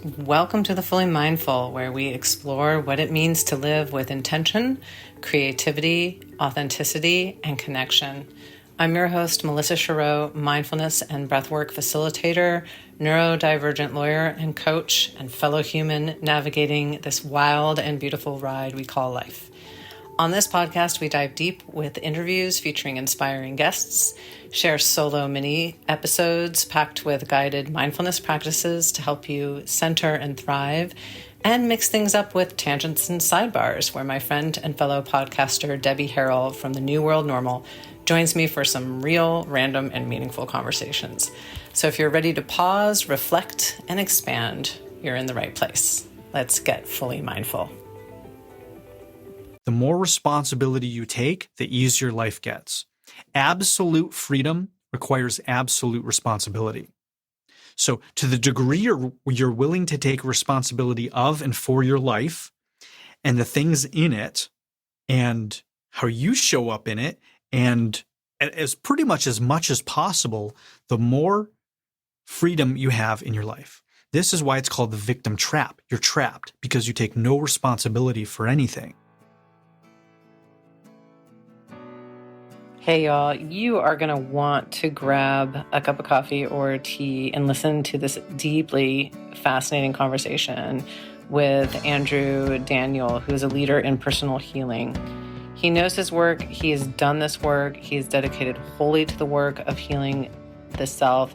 Welcome to The Fully Mindful, where we explore what it means to live with intention, creativity, authenticity, and connection. I'm your host, Melissa Chareau, mindfulness and breathwork facilitator, neurodivergent lawyer and coach, and fellow human navigating this wild and beautiful ride we call life. On this podcast, we dive deep with interviews featuring inspiring guests, share solo mini episodes packed with guided mindfulness practices to help you center and thrive, and mix things up with tangents and sidebars, where my friend and fellow podcaster Debbie Harrell from the New World Normal joins me for some real, random, and meaningful conversations. So if you're ready to pause, reflect, and expand, you're in the right place. Let's get fully mindful. The more responsibility you take, the easier life gets. Absolute freedom requires absolute responsibility. So to the degree you're willing to take responsibility of and for your life and the things in it and how you show up in it, and as pretty much as possible, the more freedom you have in your life. This is why it's called the victim trap. You're trapped because you take no responsibility for anything. Hey y'all, you are going to want to grab a cup of coffee or tea and listen to this deeply fascinating conversation with Andrew Daniel, who is a leader in personal healing. He knows his work. He has done this work. He is dedicated wholly to the work of healing the self.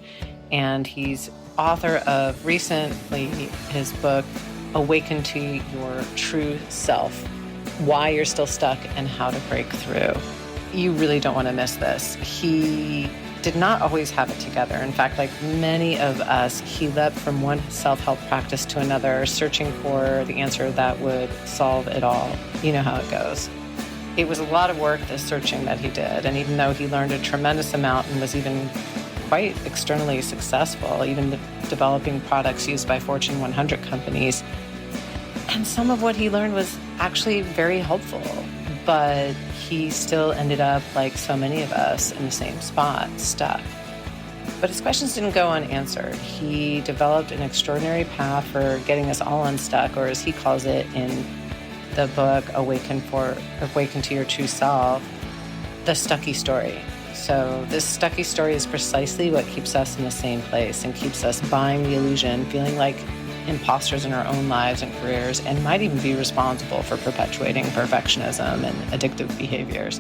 And he's author of recently his book, Awaken to Your True Self, Why You're Still Stuck and How to Break Through. You really don't want to miss this. He did not always have it together. In fact, like many of us, he leapt from one self-help practice to another, searching for the answer that would solve it all. You know how it goes. It was a lot of work, the searching that he did. And even though he learned a tremendous amount and was even quite externally successful, even developing products used by Fortune 100 companies, and some of what he learned was actually very helpful. But he still ended up, like so many of us, in the same spot, stuck. But his questions didn't go unanswered. He developed an extraordinary path for getting us all unstuck, or as he calls it in the book, Awaken to Your True Self, the stucky story. So this stucky story is precisely what keeps us in the same place and keeps us buying the illusion, feeling like imposters in our own lives and careers, and might even be responsible for perpetuating perfectionism and addictive behaviors.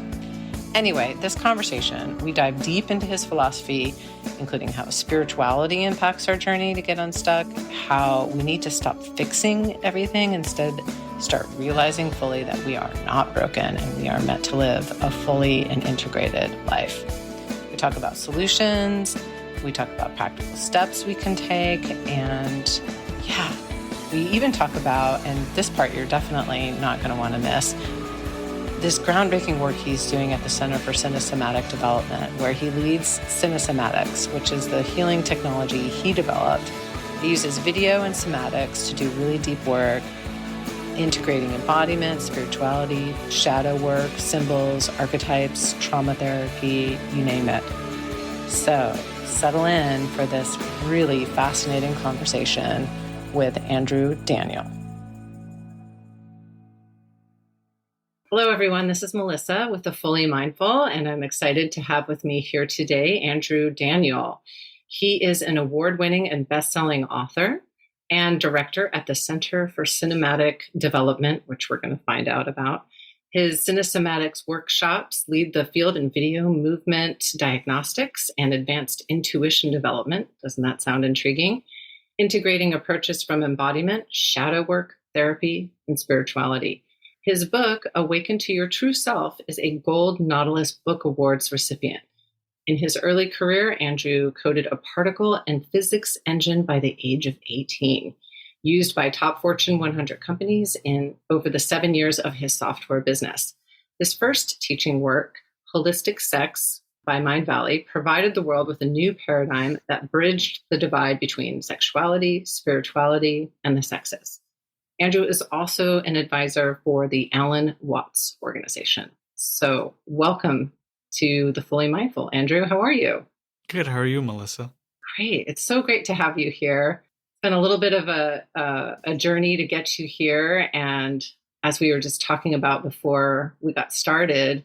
Anyway, this conversation, we dive deep into his philosophy, including how spirituality impacts our journey to get unstuck, how we need to stop fixing everything, instead start realizing fully that we are not broken and we are meant to live a fully and integrated life. We talk about solutions, we talk about practical steps we can take, and yeah, we even talk about, and this part you're definitely not going to want to miss, this groundbreaking work he's doing at the Center for Cinesomatic Development, where he leads cinesomatics, which is the healing technology he developed. He uses video and somatics to do really deep work, integrating embodiment, spirituality, shadow work, symbols, archetypes, trauma therapy, you name it. So settle in for this really fascinating conversation with Andrew Daniel. Hello, everyone. This is Melissa with The Fully Mindful, and I'm excited to have with me here today Andrew Daniel. He is an award-winning and best-selling author and director at the Center for Cinematic Development, which we're going to find out about. His cinesomatics workshops lead the field in video movement diagnostics and advanced intuition development. Doesn't that sound intriguing? Integrating approaches from embodiment, shadow work, therapy, and spirituality. His book, Awaken to Your True Self, is a Gold Nautilus Book Awards recipient. In his early career, Andrew coded a particle and physics engine by the age of 18, used by top Fortune 100 companies in over the 7 years of his software business. His first teaching work, Holistic Sex by Mind Valley, provided the world with a new paradigm that bridged the divide between sexuality, spirituality, and the sexes. Andrew is also an advisor for the Alan Watts organization. So welcome to The Fully Mindful. Andrew, how are you? Good. How are you, Melissa? Great. It's so great to have you here. been a little bit of a journey to get you here. And as we were just talking about before we got started,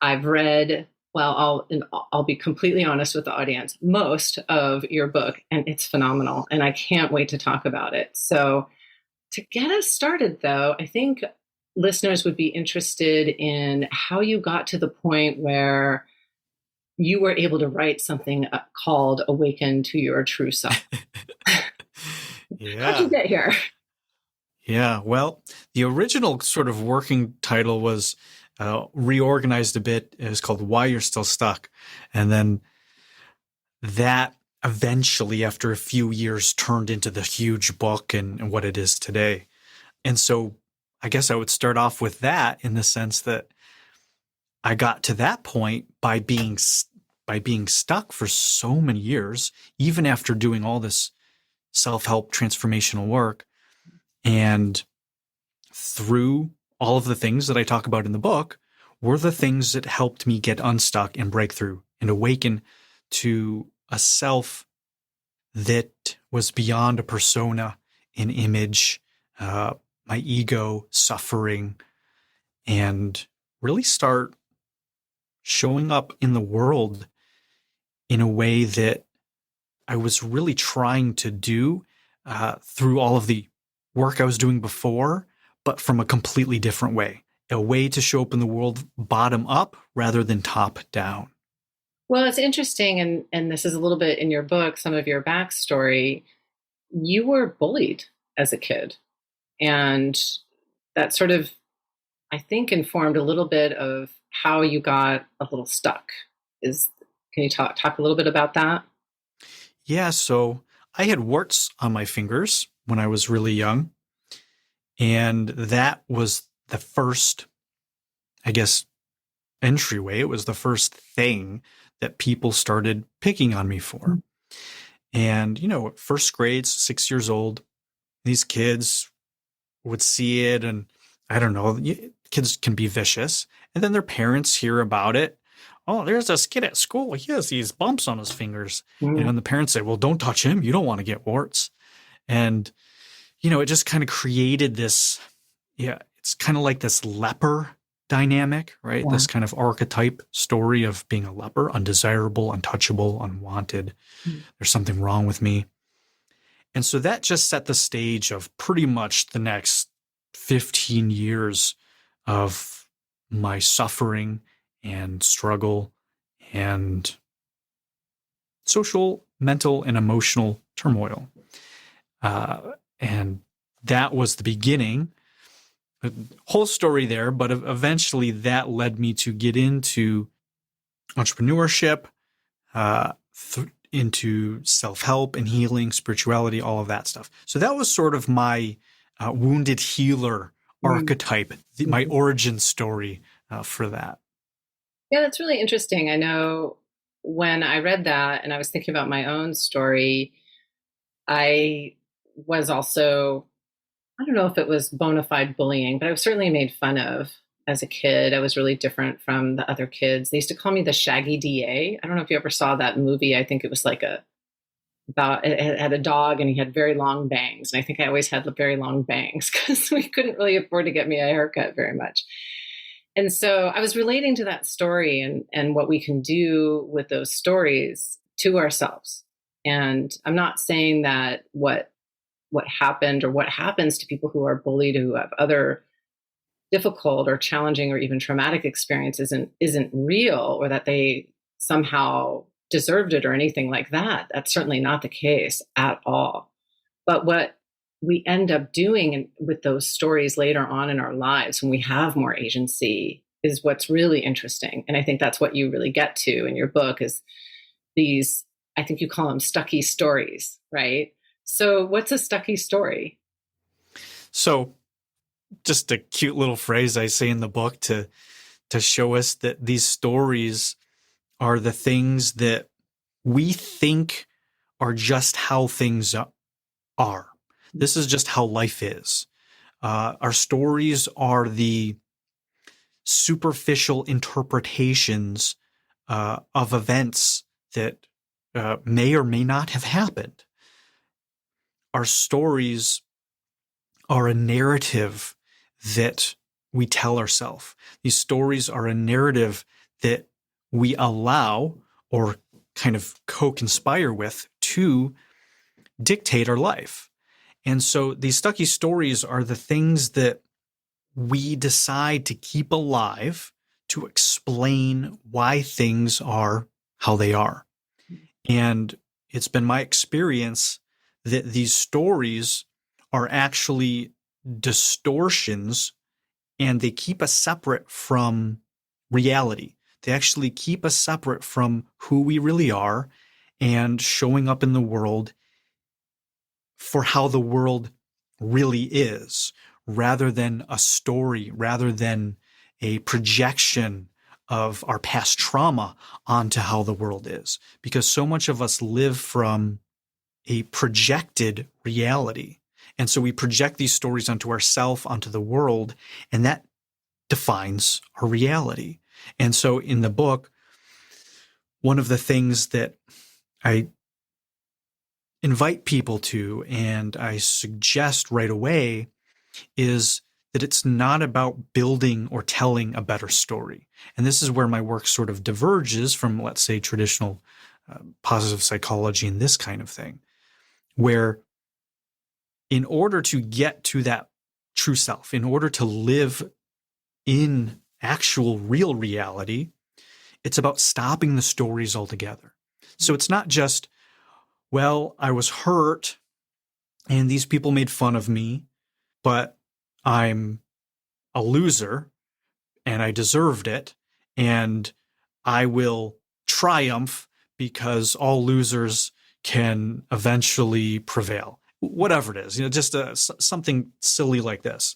I've read, well, I'll be completely honest with the audience, most of your book, and it's phenomenal. And I can't wait to talk about it. So to get us started, though, I think listeners would be interested in how you got to the point where you were able to write something called Awaken to Your True Self. Yeah. How'd you get here? Yeah. Well, the original sort of working title was reorganized a bit. It was called Why You're Still Stuck. And then that eventually, after a few years, turned into the huge book and what it is today. And so I guess I would start off with that in the sense that I got to that point by being stuck for so many years, even after doing all this self-help transformational work. And through all of the things that I talk about in the book were the things that helped me get unstuck and break through and awaken to a self that was beyond a persona, an image, my ego suffering, and really start showing up in the world in a way that I was really trying to do through all of the work I was doing before, but from a completely different way, a way to show up in the world bottom up rather than top down. Well, it's interesting, and this is a little bit in your book, some of your backstory. You were bullied as a kid, and that sort of, I think, informed a little bit of how you got a little stuck. Can you talk a little bit about that? Yeah, so I had warts on my fingers when I was really young, and that was the first, I guess, entryway. It was the first thing that people started picking on me for. Mm-hmm. And, first grade, 6 years old, these kids would see it, and I don't know, kids can be vicious. And then their parents hear about it. Oh, there's this kid at school. He has these bumps on his fingers. Mm. And the parents say, well, don't touch him. You don't want to get warts. And, it just kind of created this, it's kind of like this leper dynamic, right? Yeah. This kind of archetype story of being a leper, undesirable, untouchable, unwanted. Mm. There's something wrong with me. And so that just set the stage of pretty much the next 15 years of my suffering and struggle and social, mental, and emotional turmoil. And that was the beginning. A whole story there, but eventually that led me to get into entrepreneurship, into self-help and healing, spirituality, all of that stuff. So that was sort of my wounded healer archetype, my origin story for that. Yeah, that's really interesting. I know when I read that and I was thinking about my own story, I was also, I don't know if it was bona fide bullying, but I was certainly made fun of as a kid. I was really different from the other kids. They used to call me the Shaggy DA. I don't know if you ever saw that movie. I think it was like it had a dog and he had very long bangs. And I think I always had very long bangs because we couldn't really afford to get me a haircut very much. And so I was relating to that story and what we can do with those stories to ourselves. And I'm not saying that what happened or what happens to people who are bullied, who have other difficult or challenging or even traumatic experiences isn't real, or that they somehow deserved it or anything like that. That's certainly not the case at all. But what we end up doing with those stories later on in our lives when we have more agency is what's really interesting. And I think that's what you really get to in your book is these, I think you call them stucky stories, right? So what's a stucky story? So just a cute little phrase I say in the book to show us that these stories are the things that we think are just how things are. This is just how life is. Our stories are the superficial interpretations of events that may or may not have happened. our stories are a narrative that we tell ourselves. These stories are a narrative that we allow or kind of co-conspire with to dictate our life. And so these stucky stories are the things that we decide to keep alive to explain why things are how they are. And it's been my experience that these stories are actually distortions, and they keep us separate from reality. They actually keep us separate from who we really are and showing up in the world for how the world really is, rather than a story, rather than a projection of our past trauma onto how the world is. Because so much of us live from a projected reality. And so we project these stories onto ourselves, onto the world, and that defines our reality. And so in the book, one of the things that I invite people to, and I suggest right away, is that it's not about building or telling a better story. And this is where my work sort of diverges from, let's say, traditional positive psychology and this kind of thing, where in order to get to that true self, in order to live in actual real reality, it's about stopping the stories altogether. So it's not just, well, I was hurt and these people made fun of me, but I'm a loser and I deserved it, and I will triumph because all losers can eventually prevail. Whatever it is, just something silly like this.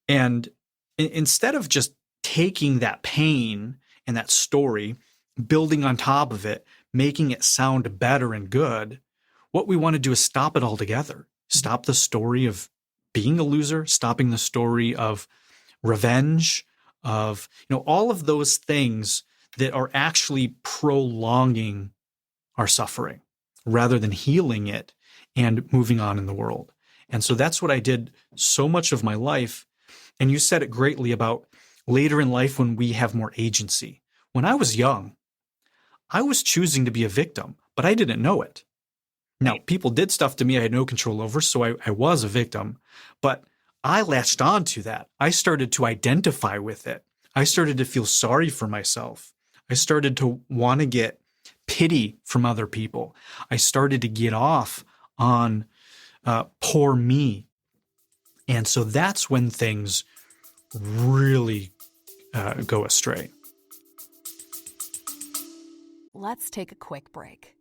And instead of just taking that pain and that story, building on top of it, making it sound better and good, what we want to do is stop it altogether. Stop the story of being a loser, stopping the story of revenge, of all of those things that are actually prolonging our suffering rather than healing it and moving on in the world. And so that's what I did so much of my life. And you said it greatly about later in life when we have more agency. When I was young, I was choosing to be a victim, but I didn't know it. Now, people did stuff to me I had no control over, so I was a victim, but I latched on to that. I started to identify with it. I started to feel sorry for myself. I started to want to get pity from other people. I started to get off on poor me. And so that's when things really go astray. Let's take a quick break.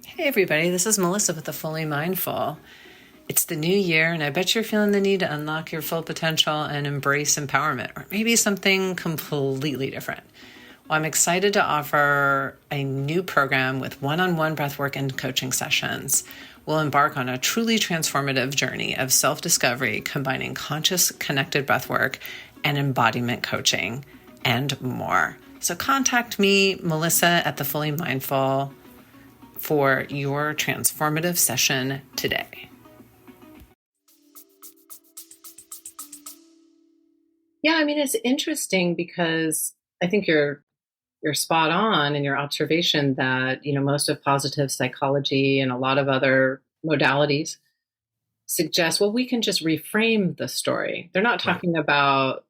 Hey everybody, this is Melissa with The Fully Mindful. It's the new year, and I bet you're feeling the need to unlock your full potential and embrace empowerment, or maybe something completely different. Well, I'm excited to offer a new program with one-on-one breathwork and coaching sessions. We'll embark on a truly transformative journey of self-discovery, combining conscious, connected breathwork and embodiment coaching, and more. So contact me, Melissa, at The Fully Mindful, for your transformative session today. Yeah, I mean, it's interesting because I think you're spot on in your observation that, most of positive psychology and a lot of other modalities suggest, well, we can just reframe the story. They're not talking about,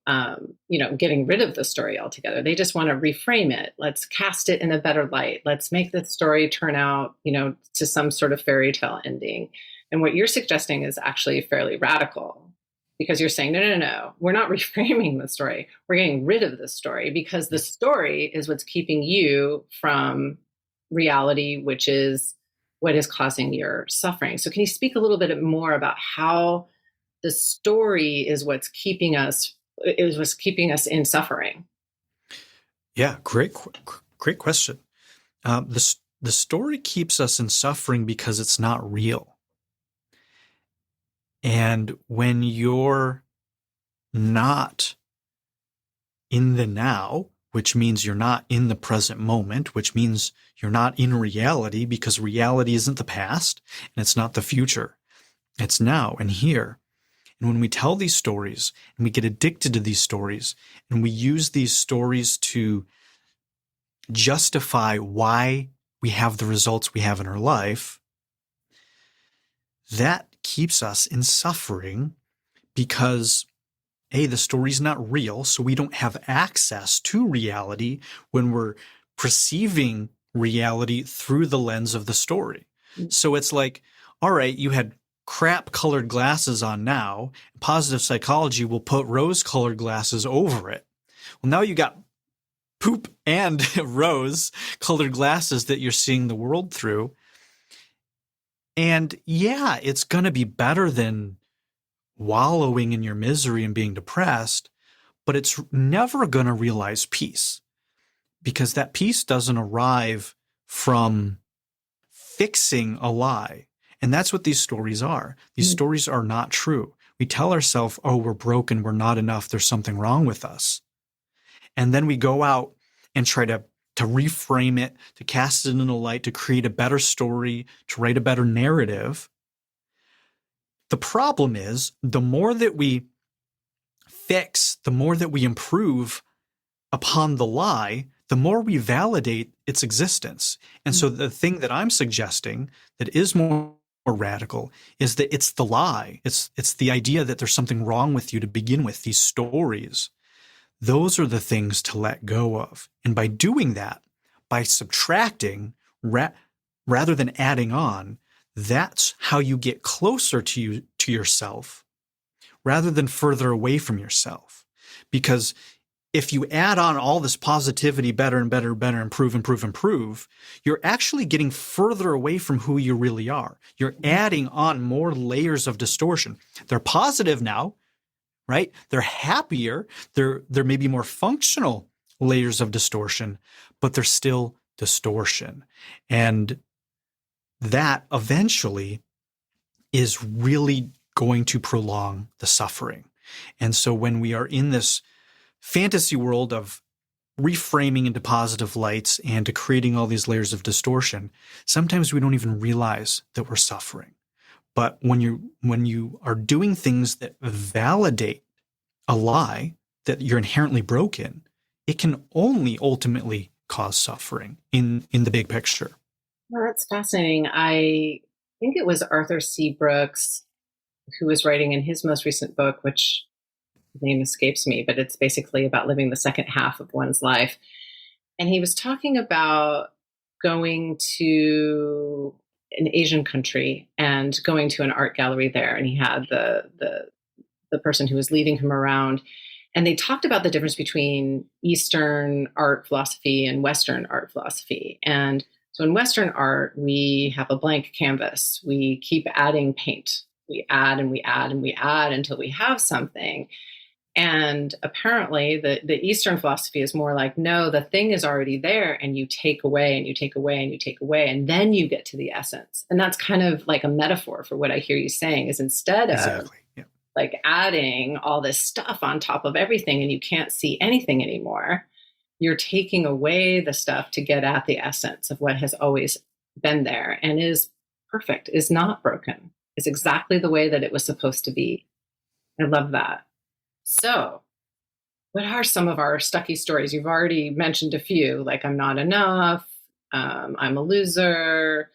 getting rid of the story altogether. They just want to reframe it. Let's cast it in a better light. Let's make the story turn out, to some sort of fairy tale ending. And what you're suggesting is actually fairly radical, because you're saying, no, we're not reframing the story. We're getting rid of the story, because the story is what's keeping you from reality, which is what is causing your suffering. So can you speak a little bit more about how the story is what's keeping us in suffering? Yeah, great question. The story keeps us in suffering because it's not real. And when you're not in the now, which means you're not in the present moment, which means you're not in reality, because reality isn't the past and it's not the future. It's now and here. And when we tell these stories and we get addicted to these stories and we use these stories to justify why we have the results we have in our life, that keeps us in suffering because A, the story's not real, so we don't have access to reality when we're perceiving reality through the lens of the story. So it's like, all right, you had crap colored glasses on now. Positive psychology will put rose colored glasses over it. Well, now you got poop and rose colored glasses that you're seeing the world through. And yeah, it's going to be better than wallowing in your misery and being depressed, but it's never going to realize peace, because that peace doesn't arrive from fixing a lie. And that's what these stories are. These stories are not true. We tell ourselves, oh, we're broken, we're not enough, there's something wrong with us. And then we go out and try to reframe it, to cast it in the light, to create a better story, to write a better narrative. The problem is, the more that we fix, the more that we improve upon the lie, the more we validate its existence. And so the thing that I'm suggesting that is more radical is that it's the lie. It's the idea that there's something wrong with you to begin with, these stories. Those are the things to let go of. And by doing that, by subtracting rather than adding on, that's how you get closer to yourself rather than further away from yourself. Because if you add on all this positivity, better and better, improve, you're actually getting further away from who you really are. You're adding on more layers of distortion. They're positive now, right? They're happier. They're maybe more functional layers of distortion, but they're still distortion. And that eventually is really going to prolong the suffering. And so when we are in this fantasy world of reframing into positive lights and to creating all these layers of distortion, sometimes we don't even realize that we're suffering. But when you are doing things that validate a lie, that you're inherently broken, it can only ultimately cause suffering in the big picture. Well, that's fascinating. I think it was Arthur C. Brooks who was writing in his most recent book, which the name escapes me, but it's basically about living the second half of one's life. And he was talking about going to an Asian country and going to an art gallery there. And he had the person who was leading him around. And they talked about the difference between Eastern art philosophy and Western art philosophy. And so in Western art, we have a blank canvas. We keep adding paint. We add and we add and we add until we have something. And apparently the Eastern philosophy is more like, no, the thing is already there, and you take away and you take away and you take away, and then you get to the essence. And that's kind of like a metaphor for what I hear you saying, is instead of like adding all this stuff on top of everything and you can't see anything anymore, you're taking away the stuff to get at the essence of what has always been there and is perfect, is not broken, is exactly the way that it was supposed to be. I love that. So what are some of our stucky stories? You've already mentioned a few, like I'm not enough, I'm a loser,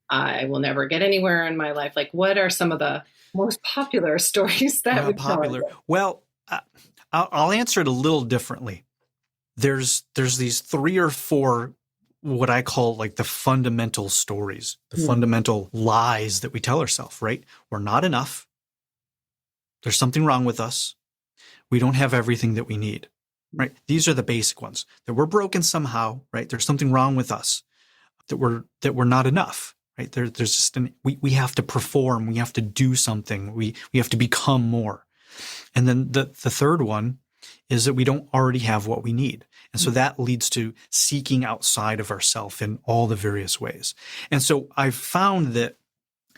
I will never get anywhere in my life. Like, what are some of the most popular stories that we popular? Well, I'll answer it a little differently. There's these 3 or 4 what I call like the fundamental stories, the fundamental lies that we tell ourselves, right? We're not enough. There's something wrong with us. We don't have everything that we need, right? These are the basic ones, that we're broken somehow, right? There's something wrong with us, that we're not enough, right? There's just we have to perform. We have to do something. We have to become more. And then the third one is that we don't already have what we need. And so that leads to seeking outside of ourselves in all the various ways. And so I've found that,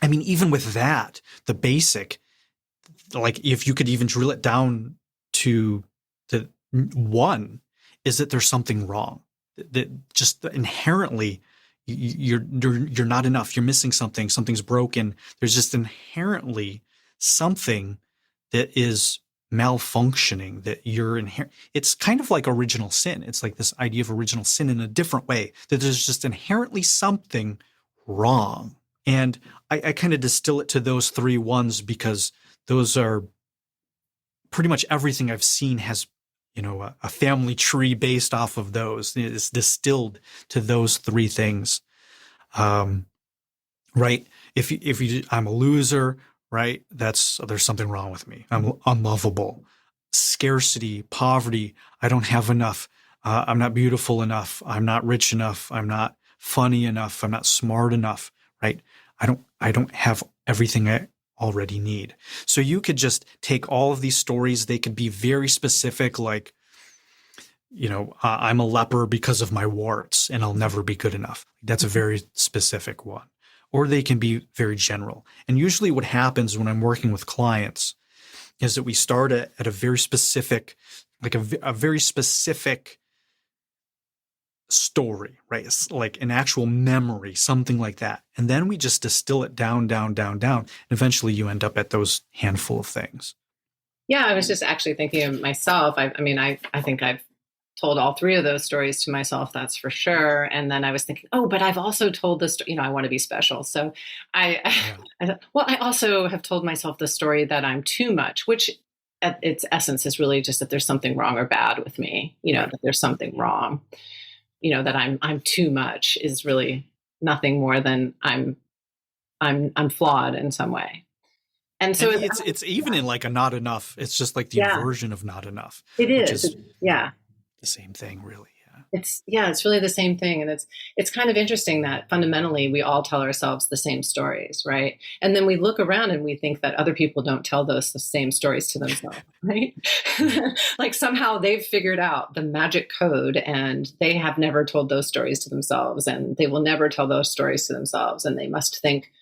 I mean, even with that, the basic, like if you could even drill it down to the one, is that there's something wrong, that just inherently you're not enough. You're missing something. Something's broken. There's just inherently something that is malfunctioning, that you're inherent. It's kind of like original sin. It's like this idea of original sin in a different way, that there's just inherently something wrong. And I kind of distill it to those three ones because those are pretty much everything I've seen has, a family tree based off of those. It's distilled to those three things. Right? I'm a loser, right? There's something wrong with me. I'm unlovable. Scarcity, poverty. I don't have enough. I'm not beautiful enough. I'm not rich enough. I'm not funny enough. I'm not smart enough, right? I don't have everything I already need. So you could just take all of these stories. They could be very specific, like, I'm a leper because of my warts and I'll never be good enough. That's a very specific one. Or they can be very general. And usually what happens when I'm working with clients is that we start at a very specific, like a very specific story, right? It's like an actual memory, something like that. And then we just distill it down, down, down, down. And eventually you end up at those handful of things. Yeah, I was just actually thinking of myself. I think I've told all three of those stories to myself, that's for sure. And then I was thinking, but I've also told this, I want to be special. So I thought, I also have told myself the story that I'm too much, which at its essence is really just that there's something wrong or bad with me, that there's something wrong, that I'm too much is really nothing more than I'm flawed in some way. And so it's even in like a not enough. It's just like the version of not enough. It is. The same thing, really. It's really the same thing. And it's kind of interesting that fundamentally we all tell ourselves the same stories, right? And then we look around and we think that other people don't tell the same stories to themselves, right? Like somehow they've figured out the magic code and they have never told those stories to themselves and they will never tell those stories to themselves. And they must think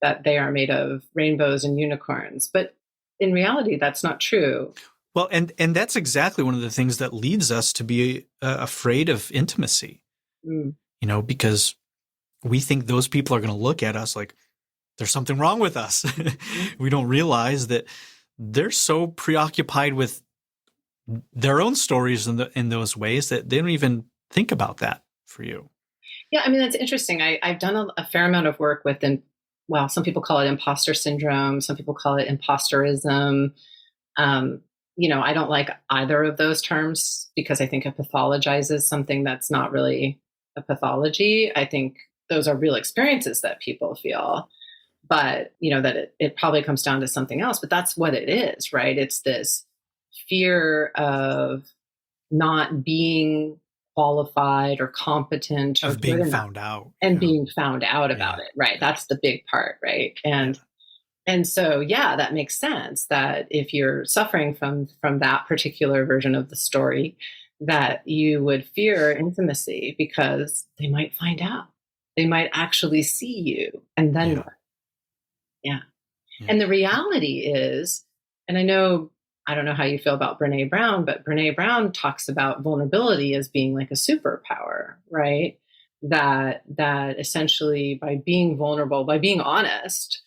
that they are made of rainbows and unicorns. But in reality, that's not true. Well, and that's exactly one of the things that leads us to be afraid of intimacy, because we think those people are going to look at us like there's something wrong with us. We don't realize that they're so preoccupied with their own stories in those ways that they don't even think about that for you. Yeah, I mean, that's interesting. I've done a fair amount of work with, some people call it imposter syndrome. Some people call it imposterism. I don't like either of those terms because I think it pathologizes something that's not really a pathology. I think those are real experiences that people feel, but that it probably comes down to something else, but that's what it is, right? It's this fear of not being qualified or competent or of being found out and being found out about it. Right. That's the big part. Right. And so, that makes sense that if you're suffering from that particular version of the story, that you would fear intimacy because they might find out. They might actually see you. And then what? Yeah. And the reality is, and I don't know how you feel about Brené Brown, but Brené Brown talks about vulnerability as being like a superpower, right? That essentially by being vulnerable, by being honest,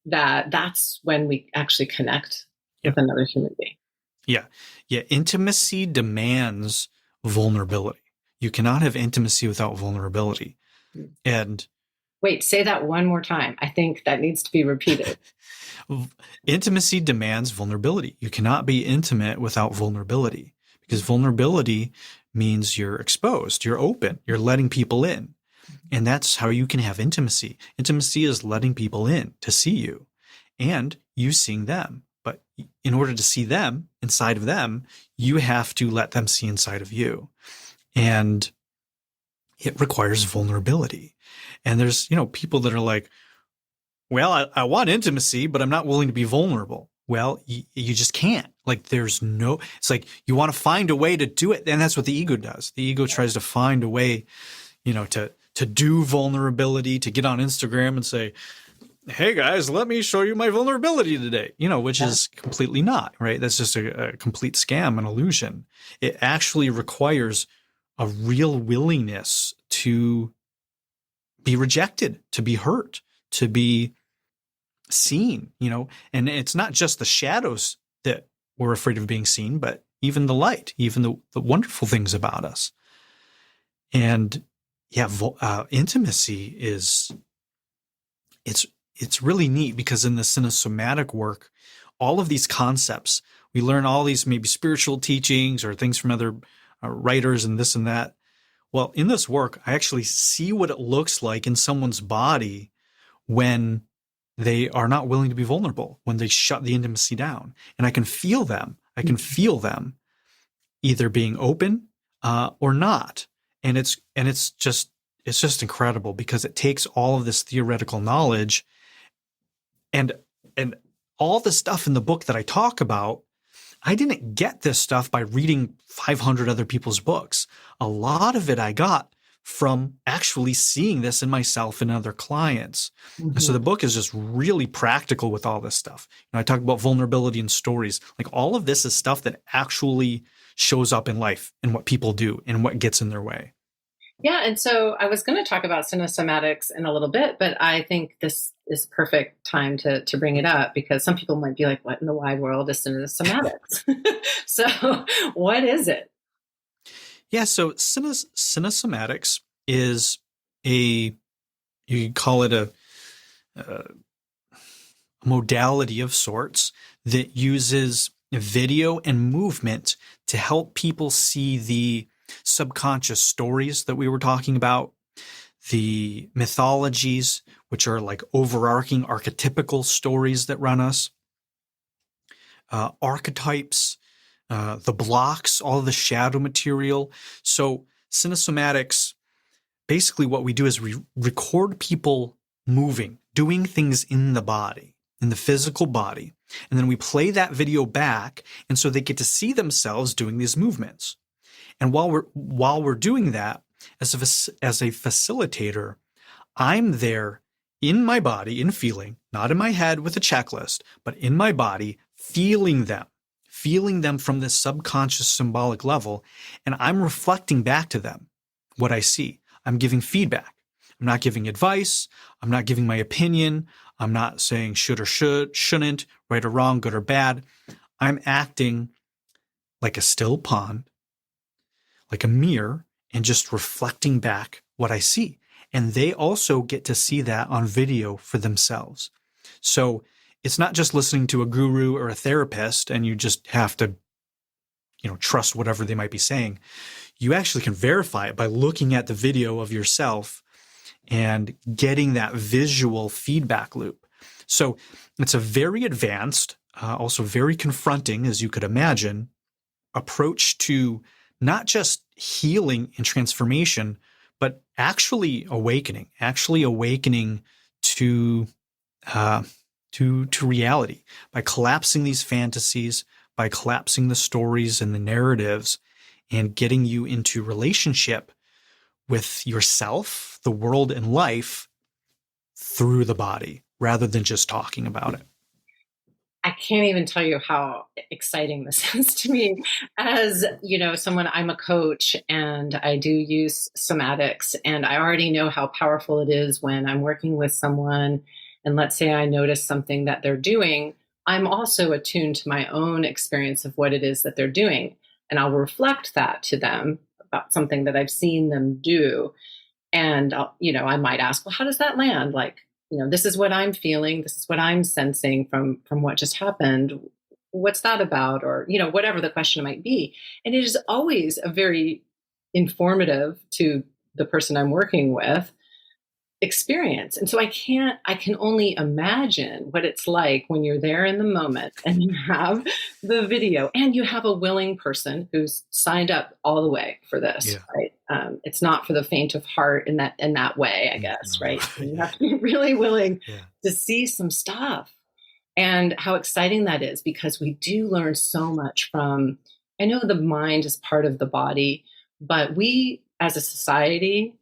that's when we actually connect with another human being. Yeah. Intimacy demands vulnerability. You cannot have intimacy without vulnerability. And wait, say that one more time. I think that needs to be repeated. Intimacy demands vulnerability. You cannot be intimate without vulnerability because vulnerability means you're exposed, you're open, you're letting people in. And that's how you can have intimacy. Intimacy is letting people in to see you and you seeing them. But in order to see them, inside of them, you have to let them see inside of you. And it requires vulnerability. And there's, people that are like, well, I want intimacy, but I'm not willing to be vulnerable. Well, you just can't. Like it's like you want to find a way to do it. And that's what the ego does. The ego tries to find a way, to do vulnerability, to get on Instagram and say, hey guys, let me show you my vulnerability today, which Yeah. is completely not, right? That's just a complete scam, an illusion. It actually requires a real willingness to be rejected, to be hurt, to be seen, and it's not just the shadows that we're afraid of being seen, but even the light, even the wonderful things about us. And yeah, intimacy it's really neat because in the cinesomatic work, all of these concepts, we learn all these maybe spiritual teachings or things from other writers and this and that. Well, in this work, I actually see what it looks like in someone's body when they are not willing to be vulnerable, when they shut the intimacy down. And I can feel them. I can feel them either being open or not. And it's just incredible because it takes all of this theoretical knowledge and all the stuff in the book that I talk about. I didn't get this stuff by reading 500 other people's books. A lot of it I got from actually seeing this in myself and other clients. Mm-hmm. And so the book is just really practical with all this stuff. I talk about vulnerability and stories. Like all of this is stuff that actually shows up in life and what people do and what gets in their way. Yeah. And so I was going to talk about cinesomatics in a little bit, but I think this is perfect time to bring it up because some people might be like, what in the wide world is cinesomatics? So what is it? Yeah. So cinesomatics is you could call it a modality of sorts that uses video and movement to help people see the subconscious stories that we were talking about, the mythologies, which are like overarching archetypical stories that run us, archetypes, the blocks, all of the shadow material. So cinesomatics, basically what we do is we record people moving, doing things in the body, in the physical body. And then we play that video back. And so they get to see themselves doing these movements. And while we're doing that, as a facilitator, I'm there in my body, in feeling, not in my head with a checklist, but in my body, feeling them from this subconscious symbolic level. And I'm reflecting back to them what I see. I'm giving feedback. I'm not giving advice. I'm not giving my opinion. I'm not saying should or shouldn't, right or wrong, good or bad. I'm acting like a still pond, like a mirror, and just reflecting back what I see. And they also get to see that on video for themselves. So it's not just listening to a guru or a therapist and you just have to, trust whatever they might be saying. You actually can verify it by looking at the video of yourself and getting that visual feedback loop. So it's a very advanced, also very confronting, as you could imagine, approach to not just healing and transformation, but actually awakening to reality by collapsing these fantasies, by collapsing the stories and the narratives, and getting you into relationship with yourself, the world, and life through the body, rather than just talking about it. I can't even tell you how exciting this is to me. As someone, I'm a coach and I do use somatics, and I already know how powerful it is when I'm working with someone. And let's say I notice something that they're doing, I'm also attuned to my own experience of what it is that they're doing. And I'll reflect that to them about something that I've seen them do. And, I might ask, well, how does that land? Like, this is what I'm feeling. This is what I'm sensing from what just happened. What's that about? Or, whatever the question might be. And it is always a very informative to the person I'm working with experience. And so I can only imagine what it's like when you're there in the moment and you have the video and you have a willing person who's signed up all the way for this, right? It's not for the faint of heart in that way, I guess, right? You have to be really willing to see some stuff. And how exciting that is, because we do learn so much from, I know the mind is part of the body, but we as a society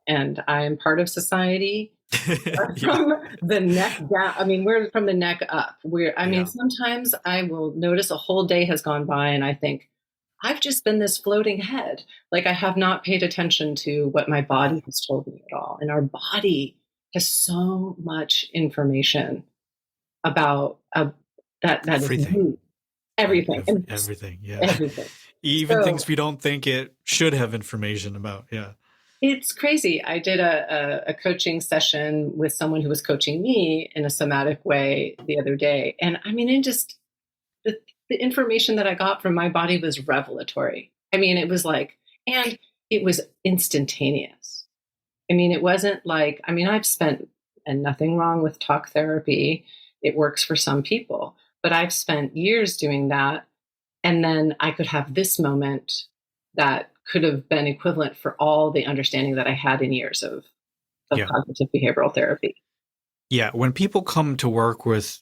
and I am part of society. Yeah. From the neck down, I mean, we're from the neck up. I mean, Yeah. sometimes I will notice a whole day has gone by and I think, I've just been this floating head. Like I have not paid attention to what my body has told me at all. And our body has so much information about that is Everything. new. Everything. And Everything. Yeah. everything. Even things So we don't think it should have information about. Yeah. it's crazy. I did a coaching session with someone who was coaching me in a somatic way the other day. And I mean, the information that I got from my body was revelatory. I mean, it was like, and it was instantaneous. I mean, it wasn't like, I mean, and nothing wrong with talk therapy. It works for some people, but I've spent years doing that. And then I could have this moment that could have been equivalent for all the understanding that I had in years of Yeah. cognitive behavioral therapy. Yeah. When people come to work with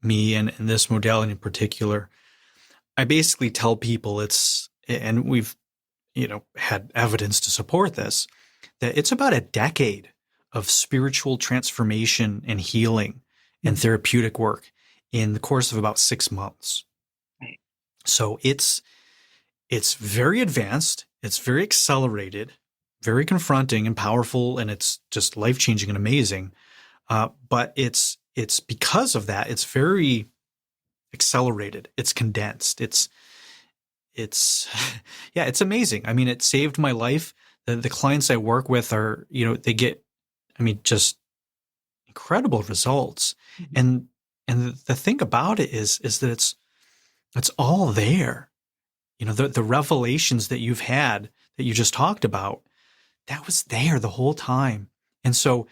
me and in this modality in particular, I basically tell people and we've, had evidence to support this, that it's about a decade of spiritual transformation and healing and therapeutic work in the course of about 6 months. Right. So it's very advanced. It's very accelerated, very confronting and powerful, and it's just life-changing and amazing. But it's because of that, it's very accelerated. It's condensed. It's yeah, it's amazing. I mean, it saved my life. The clients I work with are, they get, I mean, just incredible results. And the thing about it is that it's all there. The revelations that you've had that you just talked about, that was there the whole time. And so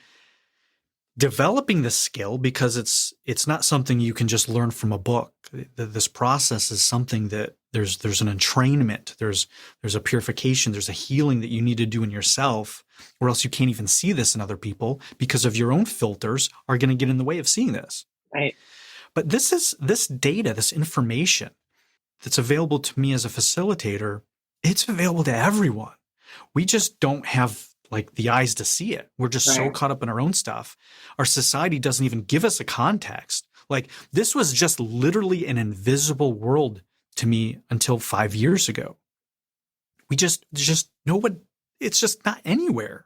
developing the skill, because it's not something you can just learn from a book. This process is something that there's an entrainment, there's a purification, there's a healing that you need to do in yourself, or else you can't even see this in other people because of your own filters are going to get in the way of seeing this. Right. But this data, this information that's available to me as a facilitator, it's available to everyone. We just don't have like the eyes to see it. We're just so caught up in our own stuff. Our society doesn't even give us a context. Like this was just literally an invisible world to me until 5 years ago. We just know what, it's just not anywhere.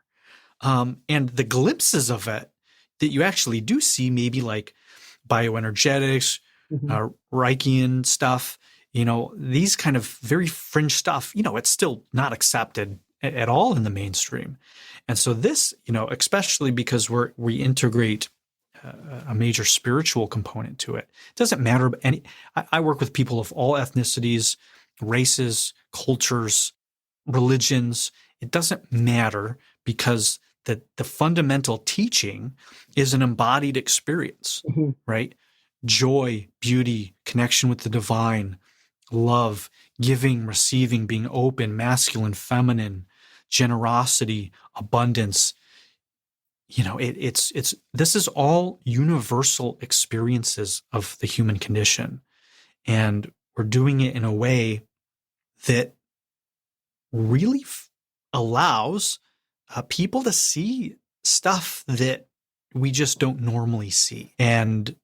And the glimpses of it that you actually do see, maybe like bioenergetics, Reichian stuff, these kind of very fringe stuff, it's still not accepted at all in the mainstream. And so this, especially because we integrate a major spiritual component to it. It doesn't matter. I work with people of all ethnicities, races, cultures, religions. It doesn't matter because the fundamental teaching is an embodied experience, right? Joy, beauty, connection with the divine, love, giving, receiving, being open, masculine, feminine, generosity, abundance. This is all universal experiences of the human condition. And we're doing it in a way that really allows people to see stuff that we just don't normally see. And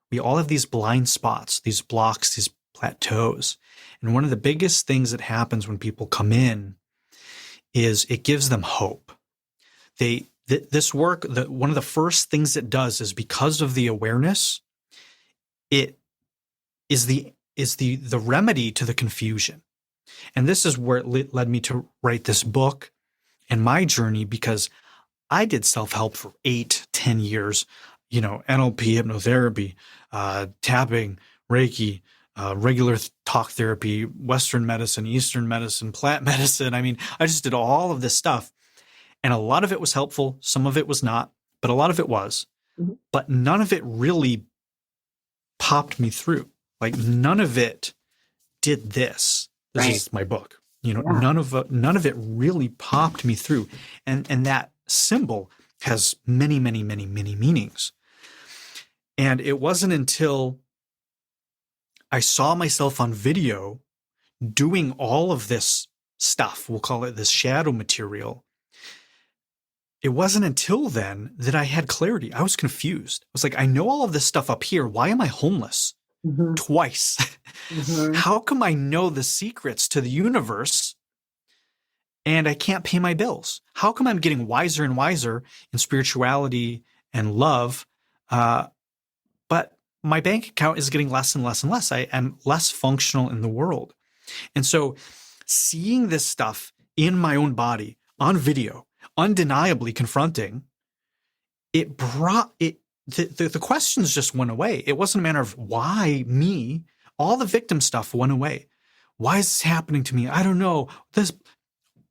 we all have these blind spots, these blocks, these plateaus. And one of the biggest things that happens when people come in is it gives them hope. This work, one of the first things it does is because of the awareness, it is the remedy to the confusion. And this is where it led me to write this book and my journey, because I did self-help for 8-10 years, NLP, hypnotherapy, tapping, Reiki, regular talk therapy, Western medicine, Eastern medicine, plant medicine. I mean, I just did all of this stuff. And a lot of it was helpful. Some of it was not, but a lot of it was. But none of it really popped me through. Like none of it did this. This is my book. None of it really popped me through. And that symbol has many, many, many, many meanings. And it wasn't until I saw myself on video doing all of this stuff, we'll call it this shadow material, it wasn't until then that I had clarity. I was confused. I was like, I know all of this stuff up here. Why am I homeless Mm-hmm. twice? Mm-hmm. How come I know the secrets to the universe and I can't pay my bills? How come I'm getting wiser and wiser in spirituality and love, but my bank account is getting less and less and less? I am less functional in the world. And so seeing this stuff in my own body on video, undeniably confronting, it brought it, the questions just went away. It wasn't a matter of why me. All the victim stuff went away. Why is this happening to me? I don't know. This,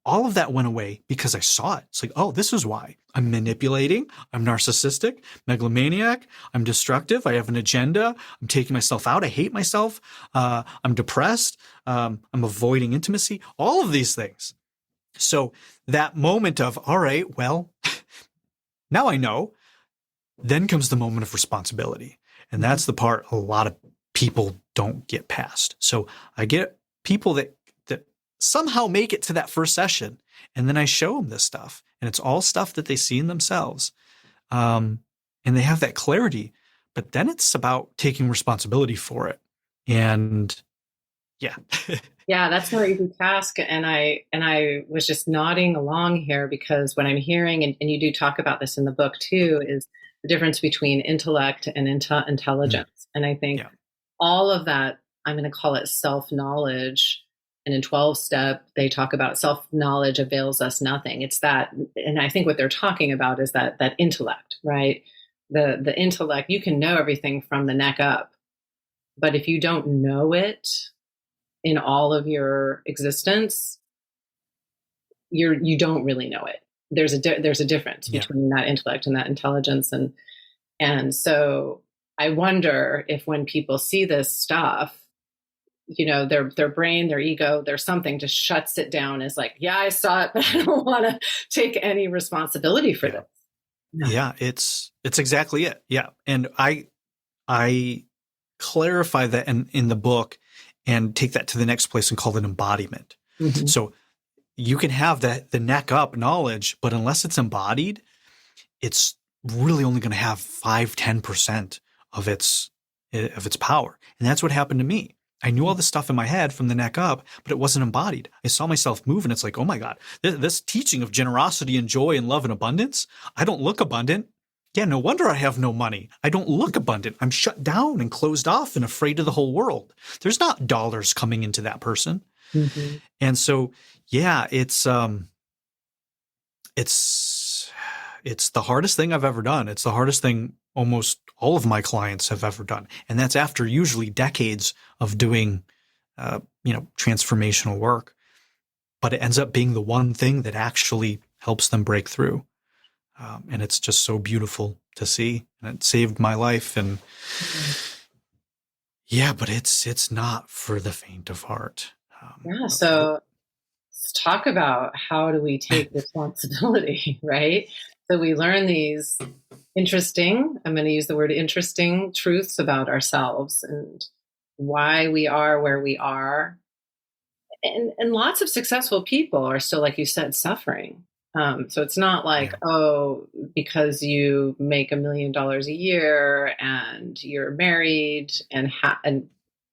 all of that went away because I saw it. It's like, oh, this is why. I'm manipulating. I'm narcissistic, megalomaniac. I'm destructive. I have an agenda. I'm taking myself out. I hate myself. I'm depressed. I'm avoiding intimacy. All of these things. So that moment of, all right, well, now I know. Then comes the moment of responsibility. And that's the part a lot of people don't get past. So I get people that somehow make it to that first session, and then I show them this stuff, and it's all stuff that they see in themselves. And they have that clarity, but then it's about taking responsibility for it. And yeah. Yeah, that's not an easy task. And I was just nodding along here because what I'm hearing, and you do talk about this in the book too, is the difference between intellect and intelligence. And I think all of that, I'm going to call it self-knowledge. And in 12-step, they talk about self-knowledge avails us nothing. It's that, and I think what they're talking about is that intellect, right? The intellect, you can know everything from the neck up, but if you don't know it in all of your existence, you don't really know it. There's a difference between that intellect and that intelligence, and so I wonder if when people see this stuff, their brain, their ego, there's something just shuts it down. Is like, yeah, I saw it, but I don't want to take any responsibility for this. Yeah, it's exactly it. Yeah, and I clarify that in the book and take that to the next place and call it embodiment. Mm-hmm. So you can have the neck up knowledge, but unless it's embodied, it's really only going to have 5-10% of its power. And that's what happened to me. I knew all this stuff in my head from the neck up, but it wasn't embodied. I saw myself move, and it's like, oh my God, this teaching of generosity and joy and love and abundance, I don't look abundant. Yeah, no wonder I have no money. I don't look abundant. I'm shut down and closed off and afraid of the whole world. There's not dollars coming into that person. Mm-hmm. And so, yeah, it's the hardest thing I've ever done. It's the hardest thing almost all of my clients have ever done. And that's after usually decades of doing, transformational work. But it ends up being the one thing that actually helps them break through. And it's just so beautiful to see. And it saved my life. And yeah, but it's not for the faint of heart. So let's talk about how do we take responsibility, right? So we learn these interesting, I'm going to use the word interesting, truths about ourselves and why we are where we are. And lots of successful people are still, like you said, suffering. So it's not like, because you make $1 million a year and you're married and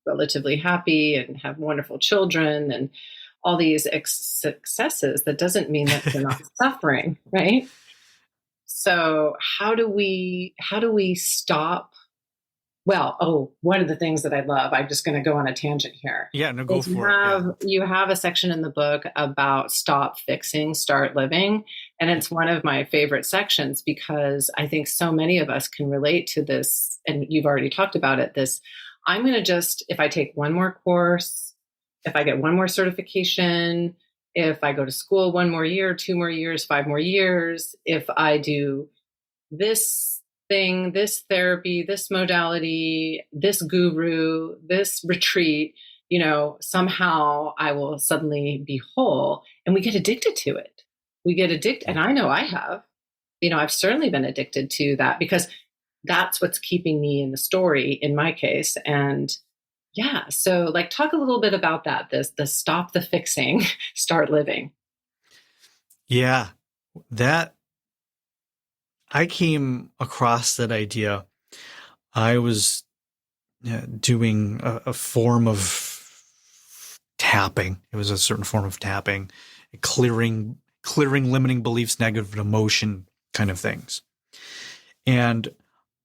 relatively happy and have wonderful children and all these successes, that doesn't mean that they're not suffering, right? So how do we stop? Well, one of the things that I love, I'm just going to go on a tangent here. Yeah, no, go for it. You have a section in the book about stop fixing, start living. And it's one of my favorite sections because I think so many of us can relate to this. And you've already talked about it. I'm going to if I take one more course, if I get one more certification, if I go to school 1 more year, 2 more years, 5 more years, if I do this thing, this therapy, this modality, this guru, this retreat, somehow I will suddenly be whole. And we get addicted to it. We get addicted. And I know I have, I've certainly been addicted to that because that's what's keeping me in the story in my case. And yeah, so talk a little bit about that, the stop the fixing, start living. Yeah, that I came across that idea. I was doing a form of tapping. It was a certain form of tapping, clearing limiting beliefs, negative emotion kind of things. And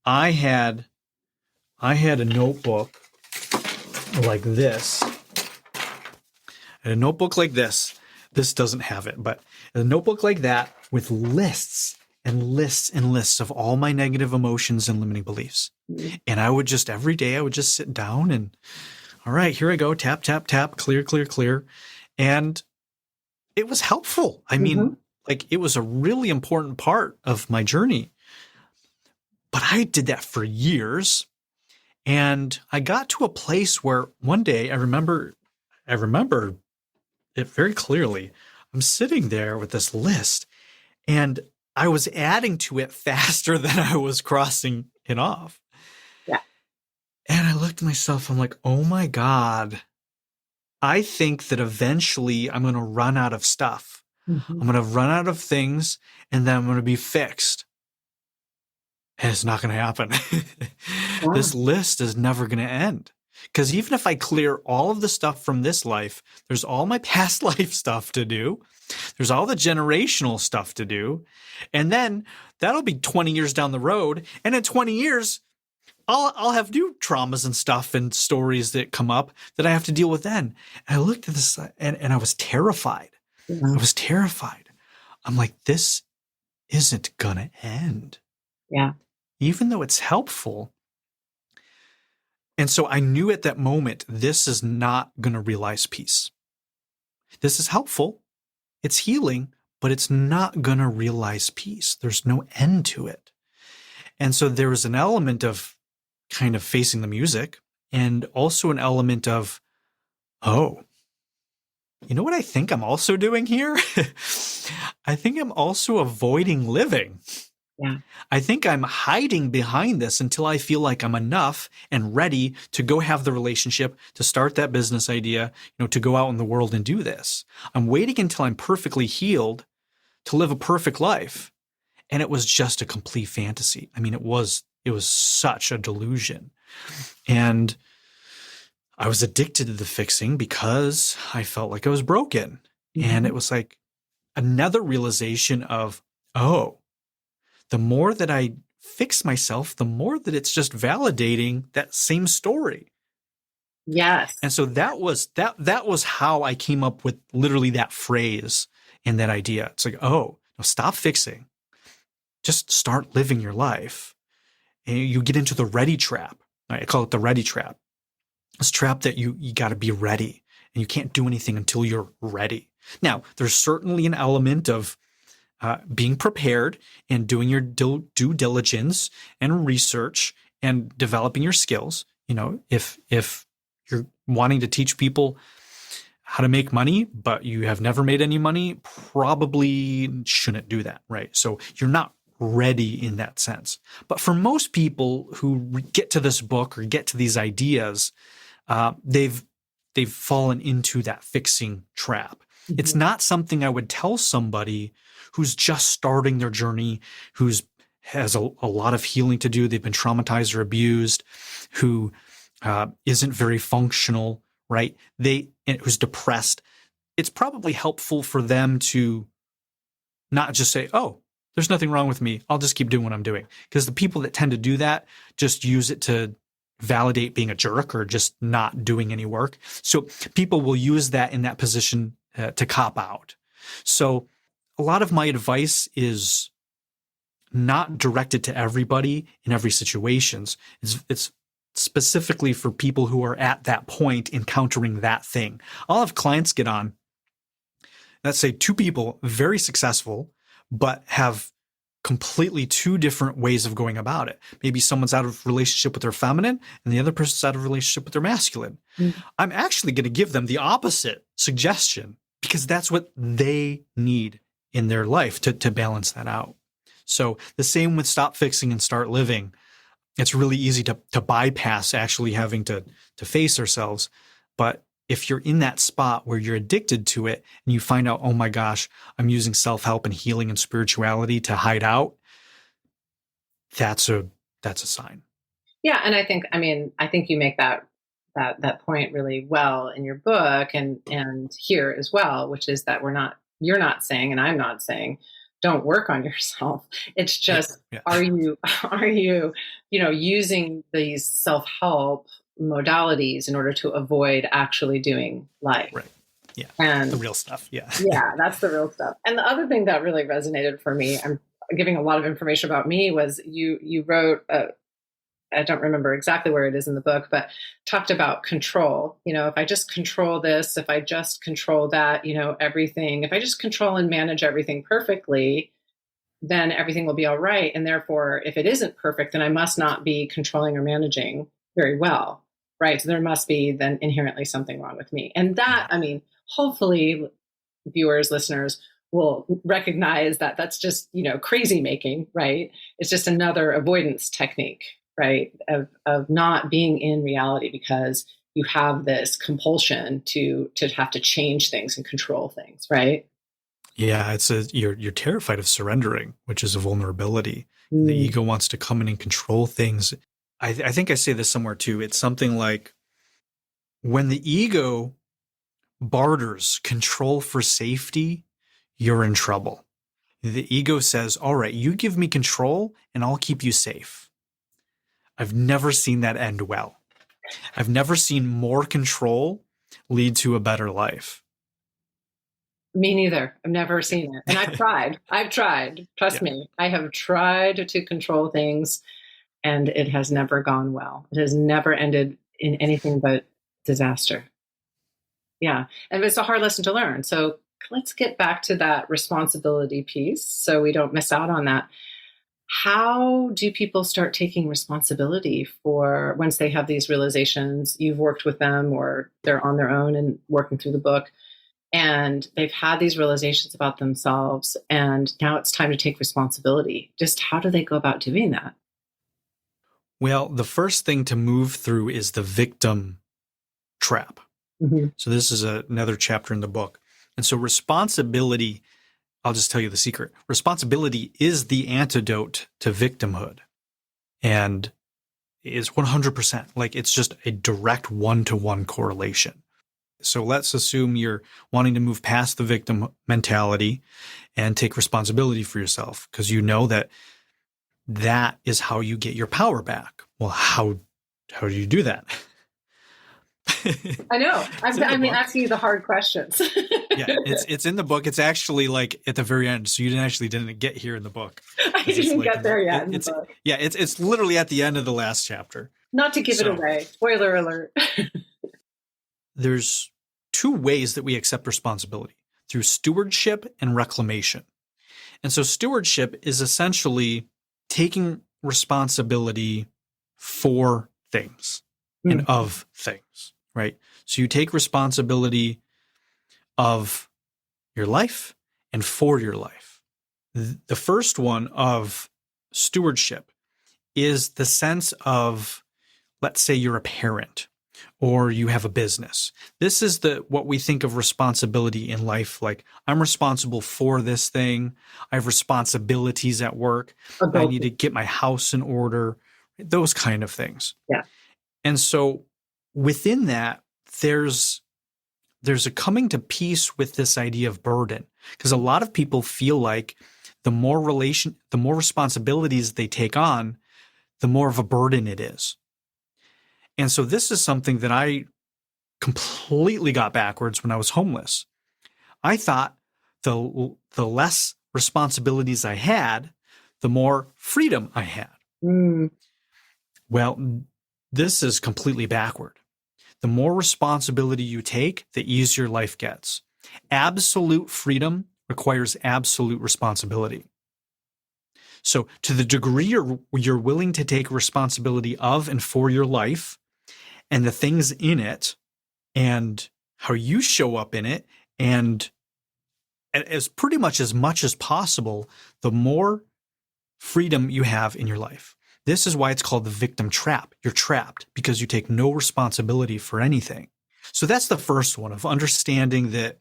I had a notebook like this. A notebook like this. This doesn't have it, but a notebook like that with lists and lists and lists of all my negative emotions and limiting beliefs. And I would just, every day, I would just sit down and, all right, here I go, tap, tap, tap, clear, clear, clear. And it was helpful. I mean, like, it was a really important part of my journey. But I did that for years. And I got to a place where one day I remember it very clearly. I'm sitting there with this list and I was adding to it faster than I was crossing it off. Yeah. And I looked at myself, I'm like, oh my God, I think that eventually I'm going to run out of stuff. I'm going to run out of things and then I'm going to be fixed. And it's not going to happen. This list is never going to end. Because even if I clear all of the stuff from this life, there's all my past life stuff to do. There's all the generational stuff to do. And then that'll be 20 years down the road. And in 20 years, I'll have new traumas and stuff and stories that come up that I have to deal with then. And I looked at this and I was terrified. I was terrified. I'm like, this isn't going to end. Yeah. Even though it's helpful. And so I knew at that moment, this is not going to realize peace. This is helpful. It's healing, but it's not going to realize peace. There's no end to it. And so there was an element of kind of facing the music and also an element of, oh, you know what I think I'm also doing here? I think I'm also avoiding living. Yeah. I think I'm hiding behind this until I feel like I'm enough and ready to go have the relationship, to start that business idea, to go out in the world and do this. I'm waiting until I'm perfectly healed to live a perfect life. And it was just a complete fantasy. I mean, it was such a delusion. And I was addicted to the fixing because I felt like I was broken. And it was like another realization of, oh, the more that I fix myself, the more that it's just validating that same story. Yes. And so that was how I came up with literally that phrase and that idea. It's like, oh, no, stop fixing. Just start living your life. And you get into the ready trap. I call it the ready trap. This trap that you got to be ready and you can't do anything until you're ready. Now, there's certainly an element of being prepared and doing your due diligence and research and developing your skills. If you're wanting to teach people how to make money, but you have never made any money, probably shouldn't do that, right? So you're not ready in that sense. But for most people who get to this book or get to these ideas, they've fallen into that fixing trap. It's not something I would tell somebody who's just starting their journey, has a lot of healing to do. They've been traumatized or abused, who isn't very functional, right? Who's depressed. It's probably helpful for them to not just say, oh, there's nothing wrong with me. I'll just keep doing what I'm doing. Because the people that tend to do that just use it to validate being a jerk or just not doing any work. So people will use that in that position to cop out. So a lot of my advice is not directed to everybody in every situations. It's specifically for people who are at that point encountering that thing. I'll have clients get on, let's say 2 people, very successful, but have completely 2 different ways of going about it. Maybe someone's out of relationship with their feminine and the other person's out of relationship with their masculine. I'm actually going to give them the opposite suggestion because that's what they need in their life to balance that out. So the same with stop fixing and start living. It's really easy to bypass actually having to face ourselves. But if you're in that spot where you're addicted to it and you find out, oh my gosh, I'm using self-help and healing and spirituality to hide out, that's a sign. Yeah, and I think you make that point really well in your book and here as well, which is that you're not saying, and I'm not saying, don't work on yourself. It's just, Yeah. are you, using these self-help modalities in order to avoid actually doing life? Right. Yeah. And the real stuff. Yeah. yeah, that's the real stuff. And the other thing that really resonated for me, I'm giving a lot of information about me, was you wrote I don't remember exactly where it is in the book, but talked about control. If I just control this, if I just control that, everything, if I just control and manage everything perfectly, then everything will be all right. And therefore, if it isn't perfect, then I must not be controlling or managing very well. Right. So there must be then inherently something wrong with me. And that, hopefully viewers, listeners will recognize that that's just, crazy making, right? It's just another avoidance technique, right? Of not being in reality because you have this compulsion to have to change things and control things, right? Yeah, you're terrified of surrendering, which is a vulnerability. The ego wants to come in and control things. I think I say this somewhere too. It's something like when the ego barters control for safety, you're in trouble. The ego says, all right, you give me control and I'll keep you safe. I've never seen that end well. I've never seen more control lead to a better life. Me neither. I've never seen it. And I've tried. Trust me. I have tried to control things and it has never gone well. It has never ended in anything but disaster. Yeah. And it's a hard lesson to learn. So let's get back to that responsibility piece so we don't miss out on that. How do people start taking responsibility for once they have these realizations? You've worked with them or they're on their own and working through the book, and they've had these realizations about themselves, and now it's time to take responsibility. Just how do they go about doing that? Well, the first thing to move through is the victim trap. Mm-hmm. So this is another chapter in the book. And so responsibility, I'll just tell you the secret. Responsibility is the antidote to victimhood and is 100%. Like it's just a direct one-to-one correlation. So let's assume you're wanting to move past the victim mentality and take responsibility for yourself because you know that is how you get your power back. Well, how do you do that? I know. I'm asking you the hard questions. Yeah, it's in the book. It's actually like at the very end. So you didn't get here in the book. I didn't get there yet in the book. Yeah, it's literally at the end of the last chapter. Not to give it away. Spoiler alert. There's two ways that we accept responsibility, through stewardship and reclamation. And so stewardship is essentially taking responsibility for things and of things, right? So you take responsibility of your life and for your life. The first one of stewardship is the sense of, let's say you're a parent or you have a business. This is what we think of responsibility in life. Like, I'm responsible for this thing. I have responsibilities at work. I need to get my house in order, those kind of things. Yeah. And so within that, there's a coming to peace with this idea of burden, because a lot of people feel like the more responsibilities they take on, the more of a burden it is. And so this is something that I completely got backwards when I was homeless. I thought the less responsibilities I had, the more freedom I had. Well, this is completely backward. The more responsibility you take, the easier life gets. Absolute freedom requires absolute responsibility. So to the degree you're willing to take responsibility of and for your life and the things in it and how you show up in it, and as much as possible, the more freedom you have in your life. This is why it's called the victim trap. You're trapped because you take no responsibility for anything. So that's the first one, of understanding that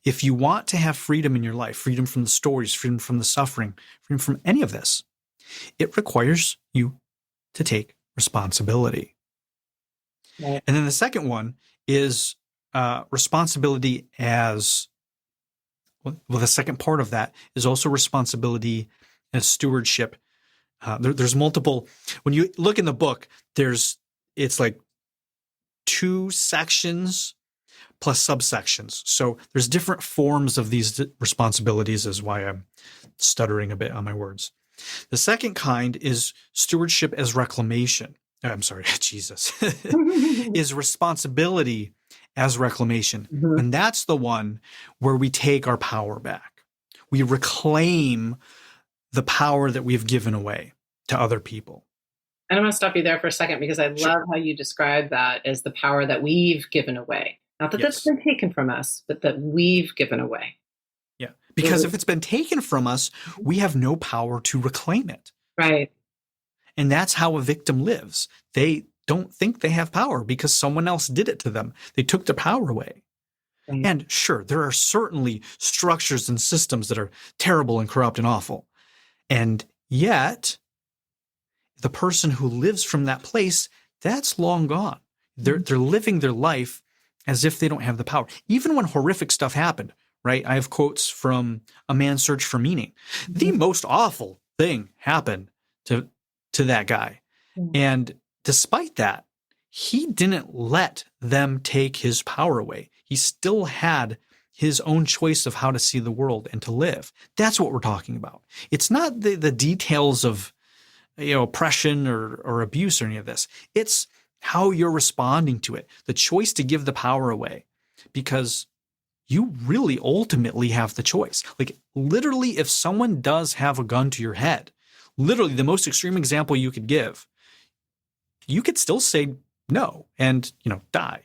if you want to have freedom in your life, freedom from the stories, freedom from the suffering, freedom from any of this, It requires you to take responsibility. Right. And then the second one is responsibility as well. The second part of that is also responsibility as stewardship. There's multiple. When you look in the book, it's like 2 sections plus subsections. So there's different forms of these responsibilities, is why I'm stuttering a bit on my words. The second kind is stewardship as reclamation. I'm sorry, Jesus, is responsibility as reclamation. Mhm. And that's the one where we take our power back. We reclaim the power that we've given away to other people. And I'm going to stop you there for a second because I love how you describe that as the power that we've given away. Not that that's Yes. been taken from us, but that we've given away. Yeah. Because if it's been taken from us, we have no power to reclaim it. Right. And that's how a victim lives. They don't think they have power because someone else did it to them. They took their power away. Right. And sure, there are certainly structures and systems that are terrible and corrupt and awful. And yet, the person who lives from that place, that's long gone. They're living their life as if they don't have the power. Even when horrific stuff happened, right? I have quotes from A Man's Search for Meaning. The most awful thing happened to that guy. And despite that, he didn't let them take his power away. He still had his own choice of how to see the world and to live. That's what we're talking about. It's not the details of oppression or abuse or any of this. It's how you're responding to it, the choice to give the power away, because you really ultimately have the choice. Like literally, if someone does have a gun to your head, literally the most extreme example you could give, you could still say no and, die.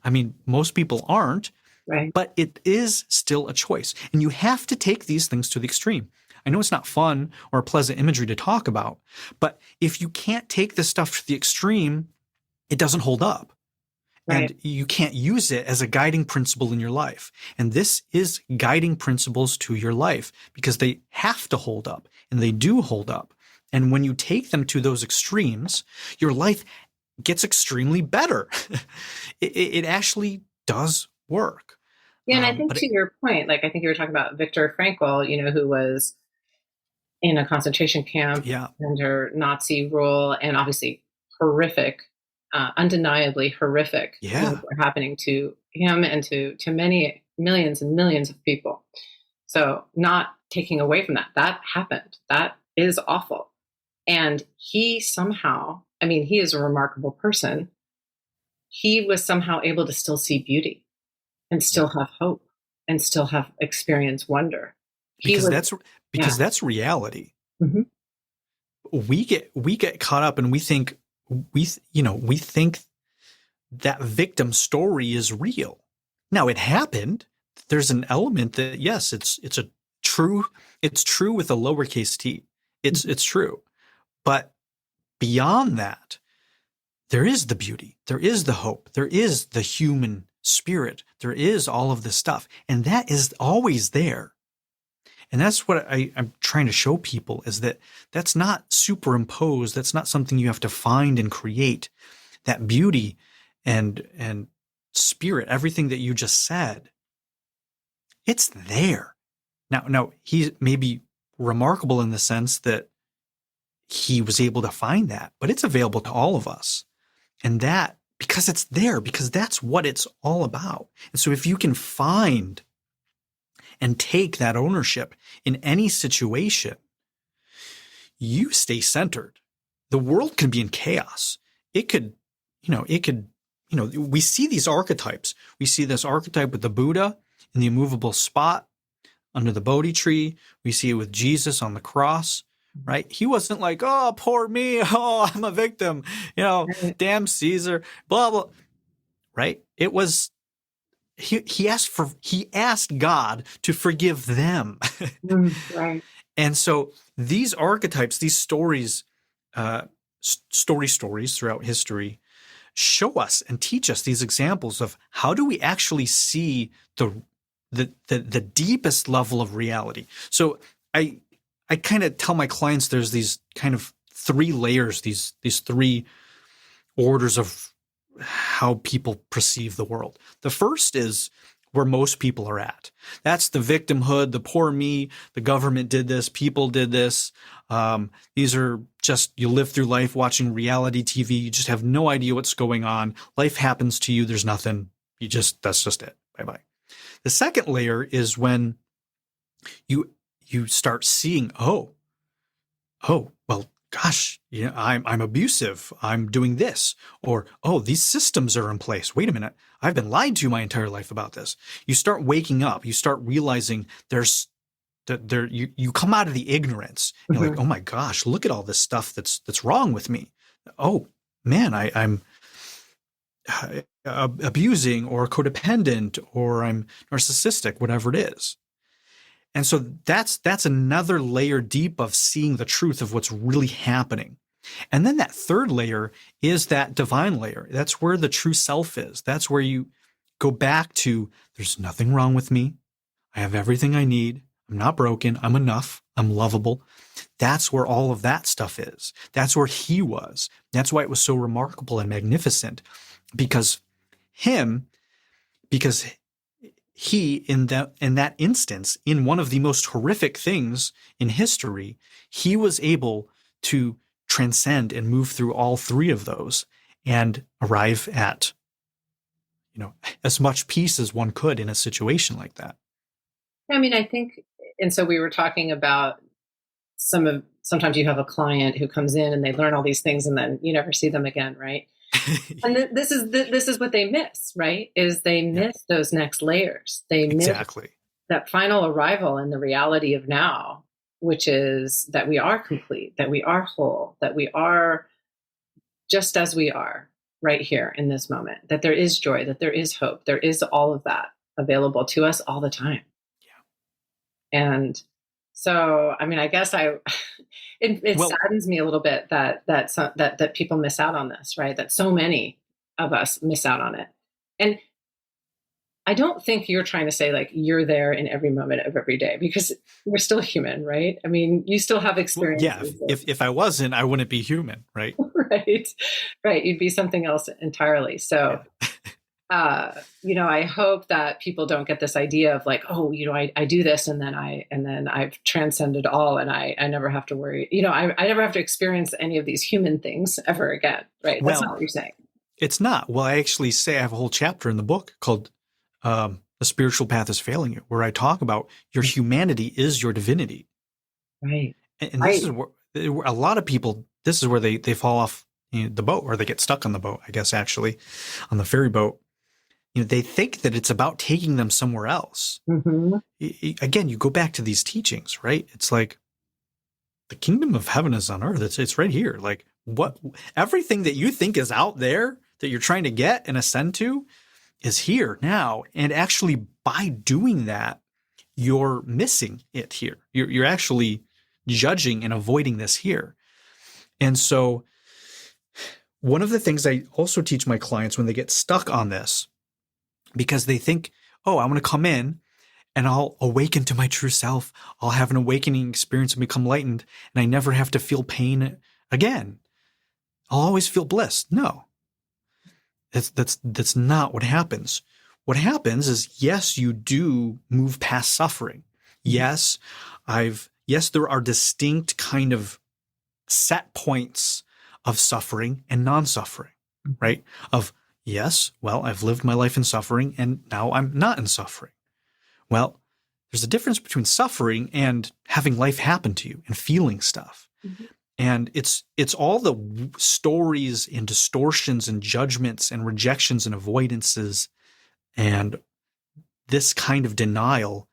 I mean, most people aren't, Right. but it is still a choice. And you have to take these things to the extreme. I know it's not fun or pleasant imagery to talk about, but if you can't take this stuff to the extreme, it doesn't hold up. Right. And you can't use it as a guiding principle in your life. And this is guiding principles to your life because they have to hold up, and they do hold up. And when you take them to those extremes, your life gets extremely better. It actually does work. Yeah, and I think to your point, like I think you were talking about Viktor Frankl, who was in a concentration camp under Nazi rule, and obviously horrific, undeniably horrific things were happening to him and to many millions and millions of people. So not taking away from that happened. That is awful. And he somehow, he is a remarkable person. He was somehow able to still see beauty and still have hope and still have experience wonder. That's reality. Mm-hmm. We get caught up and we think that victim story is real. Now it happened. There's an element that yes, it's true with a lowercase t. It's true. But beyond that, there is the beauty, there is the hope, there is the human spirit, there is all of this stuff. And that is always there. And that's what I'm trying to show people, is that that's not superimposed. That's not something you have to find and create. That beauty and spirit, everything that you just said, it's there. Now he may be remarkable in the sense that he was able to find that, but it's available to all of us. And that, because it's there, because that's what it's all about. And so if you can find and take that ownership in any situation, you stay centered. The world can be in chaos. We see these archetypes. We see this archetype with the Buddha in the immovable spot under the Bodhi tree. We see it with Jesus on the cross, right? He wasn't like, oh, poor me. Oh, I'm a victim. Damn Caesar, blah, blah, right? It was, he asked God to forgive them. Right. And so these archetypes, these stories, stories throughout history show us and teach us these examples of how do we actually see the deepest level of reality. So I I kind of tell my clients there's these kind of three layers, these three orders of how people perceive the world. The first is where most people are at. That's the victimhood, the poor me, the government did this, people did this. These are just, you live through life watching reality TV. You just have no idea what's going on. Life happens to you. There's nothing. That's just it. Bye-bye. The second layer is when you start seeing, oh, well, gosh, I'm abusive. I'm doing this. Or, oh, these systems are in place. Wait a minute. I've been lied to my entire life about this. You start waking up. You start realizing you come out of the ignorance. You're like, oh my gosh, look at all this stuff that's wrong with me. Oh man, I'm abusing or codependent or I'm narcissistic, whatever it is. And so that's another layer deep of seeing the truth of what's really happening. And then that third layer is that divine layer. That's where the true self is. That's where you go back to, there's nothing wrong with me. I have everything I need. I'm not broken. I'm enough. I'm lovable. That's where all of that stuff is. That's where he was. That's why it was so remarkable and magnificent, because he, in that instance, in one of the most horrific things in history, he was able to transcend and move through all three of those and arrive at, as much peace as one could in a situation like that. I mean, I think, and so we were talking about sometimes you have a client who comes in and they learn all these things and then you never see them again, right? And this is what they miss, right? Is they miss those next layers. They miss that final arrival in the reality of now, which is that we are complete, that we are whole, that we are just as we are right here in this moment, that there is joy, that there is hope, there is all of that available to us all the time. Yeah. And so, I mean, I guess it saddens me a little bit that people miss out on this, right? That so many of us miss out on it. And I don't think you're trying to say like you're there in every moment of every day, because we're still human, right? I mean, you still have experiences. Well, yeah, if I wasn't, I wouldn't be human, right? Right. You'd be something else entirely. So, I hope that people don't get this idea of like, oh, I do this and then I've transcended all and I never have to worry. I never have to experience any of these human things ever again, right? That's not what you're saying. It's not. Well, I actually say I have a whole chapter in the book called The Spiritual Path is Failing You, where I talk about your humanity is your divinity. Right. And this is where a lot of people, this is where they fall off the boat, or they get stuck on the boat, I guess, actually, on the ferry boat. They think that it's about taking them somewhere else. Mm-hmm. Again, you go back to these teachings, right? It's like the kingdom of heaven is on earth. It's right here. Like everything that you think is out there that you're trying to get and ascend to is here now. And actually, by doing that, you're missing it here. You're actually judging and avoiding this here. And so one of the things I also teach my clients when they get stuck on this, because they think, oh, I'm going to come in and I'll awaken to my true self. I'll have an awakening experience and become lightened, and I never have to feel pain again. I'll always feel bliss. No, that's not what happens. What happens is, yes, you do move past suffering. Yes, there are distinct kind of set points of suffering and non-suffering, right? Yes, well, I've lived my life in suffering and now I'm not in suffering. Well, there's a difference between suffering and having life happen to you and feeling stuff. Mm-hmm. And it's all the stories and distortions and judgments and rejections and avoidances and this kind of denial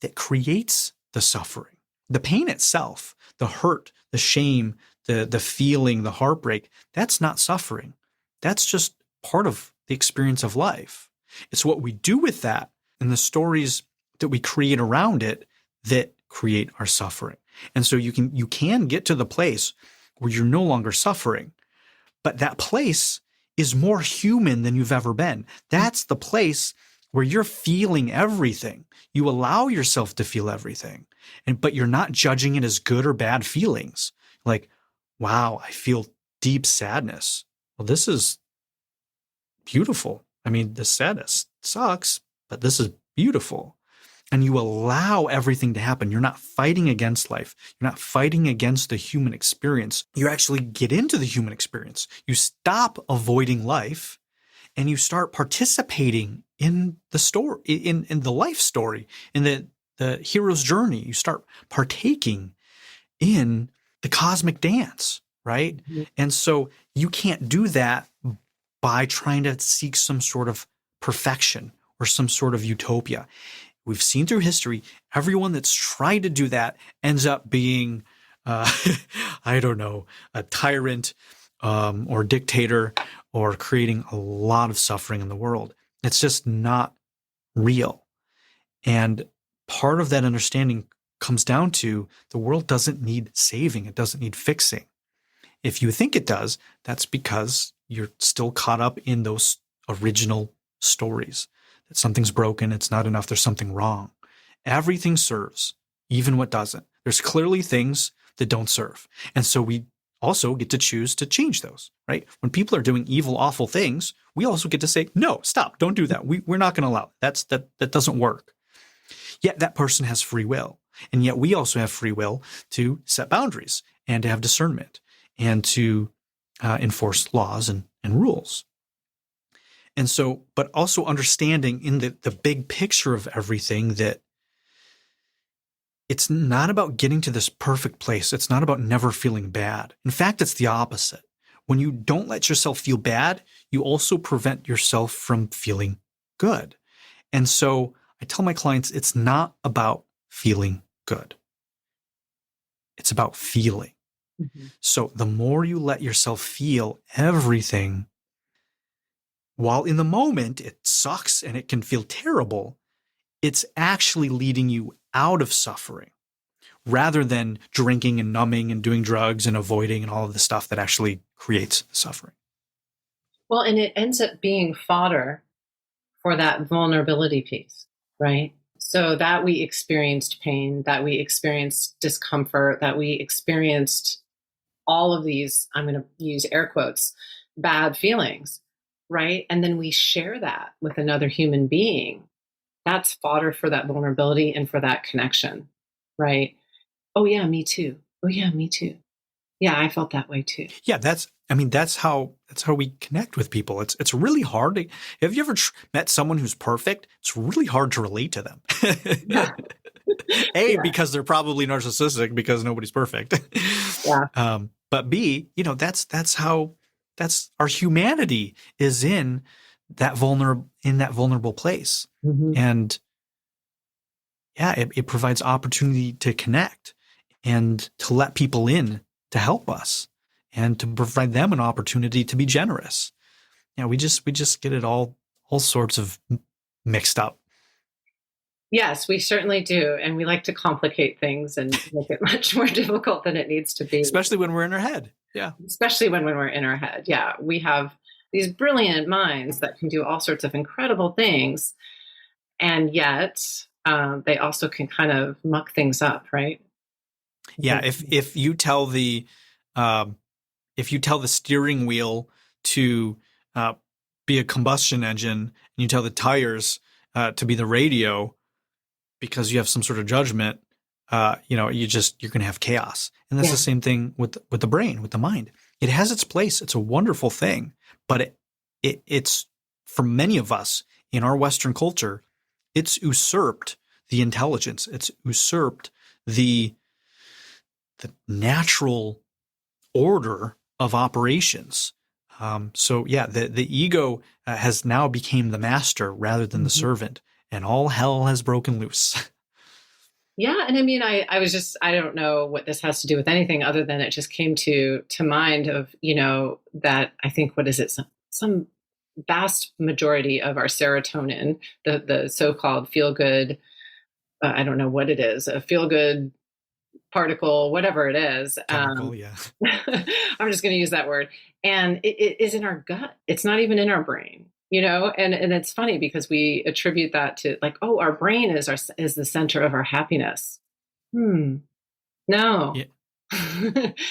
that creates the suffering. The pain itself, the hurt, the shame, the feeling, the heartbreak, that's not suffering. That's just part of the experience of life. It's what we do with that and the stories that we create around it that create our suffering. And so you can get to the place where you're no longer suffering, but that place is more human than you've ever been. That's the place where you're feeling everything. You allow yourself to feel everything. but you're not judging it as good or bad feelings. Like, wow, I feel deep sadness. Well, this is beautiful. I mean, the sadness sucks, but this is beautiful. And you allow everything to happen. You're not fighting against life. You're not fighting against the human experience. You actually get into the human experience. You stop avoiding life and you start participating in the story, in the life story, in the hero's journey. You start partaking in the cosmic dance, right? Mm-hmm. And so you can't do that by trying to seek some sort of perfection or some sort of utopia. We've seen through history, everyone that's tried to do that ends up being, I don't know, a tyrant or dictator or creating a lot of suffering in the world. It's just not real. And part of that understanding comes down to the world doesn't need saving. It doesn't need fixing. If you think it does, that's because you're still caught up in those original stories. That something's broken, it's not enough, there's something wrong. Everything serves, even what doesn't. There's clearly things that don't serve. And so we also get to choose to change those, right? When people are doing evil, awful things, we also get to say, no, stop, don't do that. We're not going to allow it. That doesn't work. Yet that person has free will. And yet we also have free will to set boundaries and to have discernment and to enforce laws and rules. And so, but also understanding in the big picture of everything that it's not about getting to this perfect place. It's not about never feeling bad. In fact, it's the opposite. When you don't let yourself feel bad, you also prevent yourself from feeling good. And so I tell my clients, it's not about feeling good. It's about feeling. Mm-hmm. So the more you let yourself feel everything, while in the moment it sucks and it can feel terrible, it's actually leading you out of suffering rather than drinking and numbing and doing drugs and avoiding and all of the stuff that actually creates suffering. Well, and it ends up being fodder for that vulnerability piece, right? So that we experienced pain, that we experienced discomfort, that we experienced all of these, I'm going to use air quotes, bad feelings, right? And then we share that with another human being. That's fodder for that vulnerability and for that connection, right? Oh yeah, me too. Oh yeah, me too. Yeah, I felt that way too. Yeah, that's how we connect with people. It's really hard. Have you ever met someone who's perfect? It's really hard to relate to them. Yeah. Because they're probably narcissistic because nobody's perfect. Yeah. But B, that's our humanity is in that vulnerable place. Mm-hmm. And yeah, it provides opportunity to connect and to let people in to help us and to provide them an opportunity to be generous. Yeah, we just get it all sorts of mixed up. Yes, we certainly do. And we like to complicate things and make it much more difficult than it needs to be. Especially when we're in our head. Yeah. Especially when we're in our head. Yeah. We have these brilliant minds that can do all sorts of incredible things. And yet they also can kind of muck things up, right? Yeah. If you tell the steering wheel to be a combustion engine and you tell the tires to be the radio, because you have some sort of judgment, you're going to have chaos. And that's the same thing with the brain, with the mind. It has its place. It's a wonderful thing, but it's for many of us in our Western culture, it's usurped the intelligence. It's usurped the natural order of operations. The ego has now become the master rather than the servant. And all hell has broken loose. Yeah. And I mean, I don't know what this has to do with anything other than it just came to mind of, that I think, what is it? Some vast majority of our serotonin, the so-called feel-good, I don't know what it is, a feel-good particle, whatever it is. Chemical, yeah. I'm just going to use that word. And it is in our gut. It's not even in our brain. And it's funny because we attribute that to like, oh, our brain is the center of our happiness. Hmm. No. Yeah.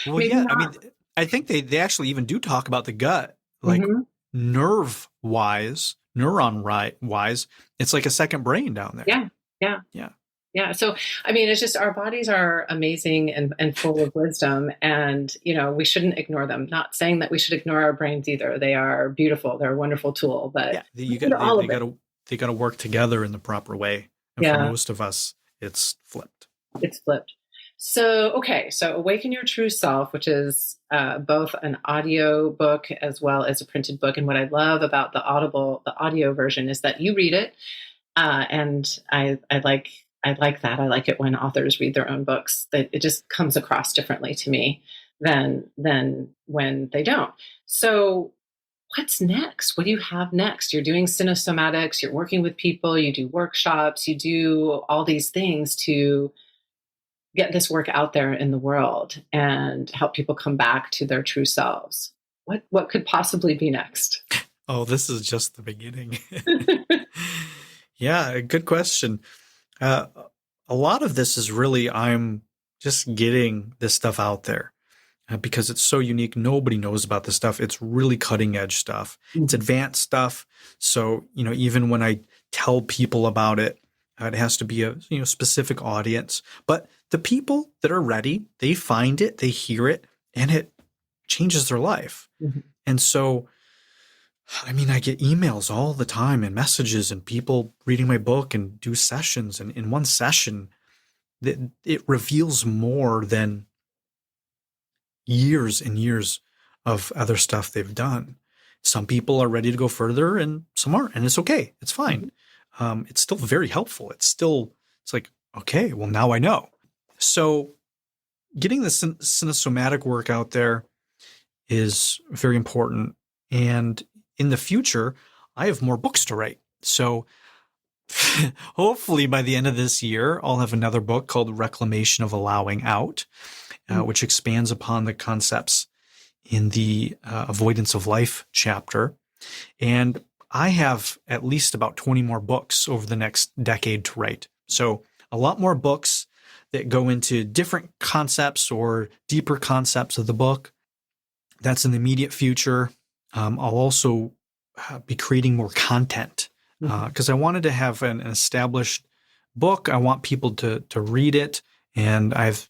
Well, Maybe yeah. I not. mean, I think they actually even do talk about the gut, like Hmm. nerve wise, wise. It's like a second brain down there. Yeah. Yeah. Yeah. Yeah. So, I mean, it's just our bodies are amazing and full of wisdom, and, we shouldn't ignore them. Not saying that we should ignore our brains either. They are beautiful. They're a wonderful tool, but Yeah. They, we you need got all of it. they got to work together in the proper way. And for Yeah. most of us, it's flipped. It's flipped. So, okay. So, Awaken Your True Self, which is both an audio book as well as a printed book. And what I love about the audio version is that you read it. And I like that. I like it when authors read their own books. That it just comes across differently to me than when they don't. So, what's next? What do you have next? You're doing cinesomatics. You're working with people. You do workshops. You do all these things to get this work out there in the world and help people come back to their true selves. What could possibly be next? Oh, this is just the beginning. Yeah, good question. Uh, a lot of this is really I'm just getting this stuff out there because it's so unique. Nobody knows about this stuff. It's really cutting edge stuff. It's advanced stuff. So, even when I tell people about it, it has to be a specific audience. But the people that are ready, they find it, they hear it, and it changes their life. Mm-hmm. And so, I mean, I get emails all the time and messages and people reading my book and do sessions. And in one session, it reveals more than years and years of other stuff they've done. Some people are ready to go further and some aren't, and it's okay. It's fine. It's still very helpful. It's like, okay, well, now I know. So getting the cinesomatic work out there is very important. And in the future, I have more books to write. So hopefully by the end of this year, I'll have another book called Reclamation of Allowing Out, which expands upon the concepts in the avoidance of life chapter. And I have at least about 20 more books over the next decade to write. So a lot more books that go into different concepts or deeper concepts of the book. That's in the immediate future. I'll also be creating more content because I wanted to have an established book. I want people to read it. And I've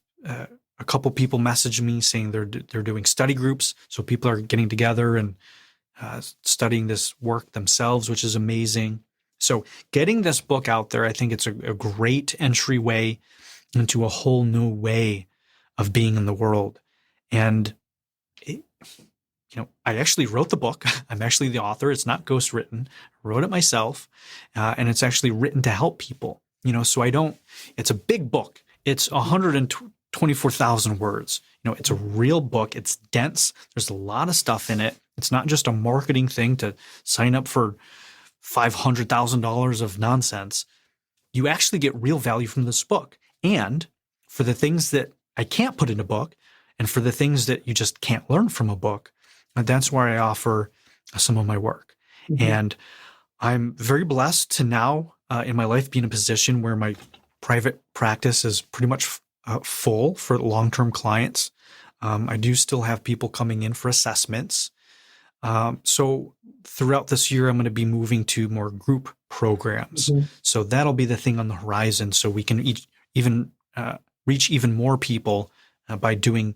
a couple people messaged me saying they're doing study groups. So people are getting together and studying this work themselves, which is amazing. So getting this book out there, I think it's a great entryway into a whole new way of being in the world. And I actually wrote the book. I'm actually the author. It's not ghostwritten. I wrote it myself, and it's actually written to help people. So it's a big book. It's 124,000 words. It's a real book. It's dense. There's a lot of stuff in it. It's not just a marketing thing to sign up for $500,000 of nonsense. You actually get real value from this book. And for the things that I can't put in a book, and for the things that you just can't learn from a book, that's where I offer some of my work. And I'm very blessed to now in my life be in a position where my private practice is pretty much full for long-term clients. I do still have people coming in for assessments. So throughout this year, I'm going to be moving to more group programs. So that'll be the thing on the horizon. So we can even reach even more people by doing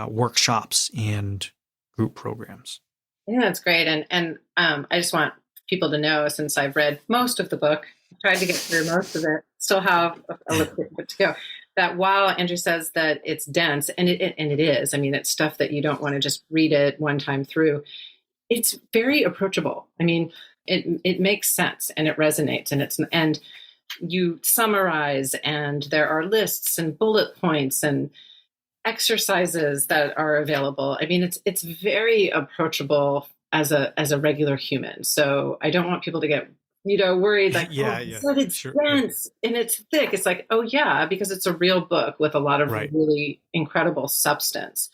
workshops and group programs. Yeah, that's great. And I just want people to know, since I've read most of the book, tried to get through most of it, still have a little bit to go, that while Andrew says that it's dense, and it is, I mean, it's stuff that you don't want to just read it one time through. It's very approachable. I mean, it makes sense and it resonates, and you summarize, and there are lists and bullet points and exercises that are available. I mean, it's very approachable as a regular human. So I don't want people to get worried like, but it's sure, dense and it's thick. It's like, oh yeah, because it's a real book with a lot of really incredible substance.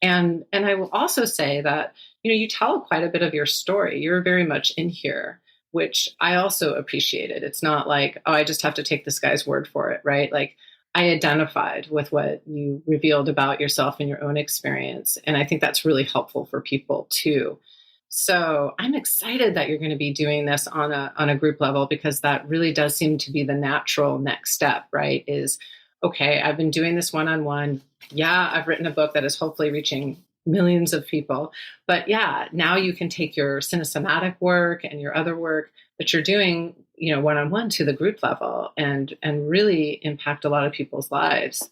And I will also say that you tell quite a bit of your story. You're very much in here, which I also appreciated. It's not like, oh, I just have to take this guy's word for it, right? Like, I identified with what you revealed about yourself and your own experience. And I think that's really helpful for people too. So I'm excited that you're going to be doing this on a group level, because that really does seem to be the natural next step, right? Is, okay, I've been doing this one-on-one. Yeah, I've written a book that is hopefully reaching millions of people. But yeah, now you can take your cinesomatic work and your other work that you're doing, one-on-one to the group level and really impact a lot of people's lives.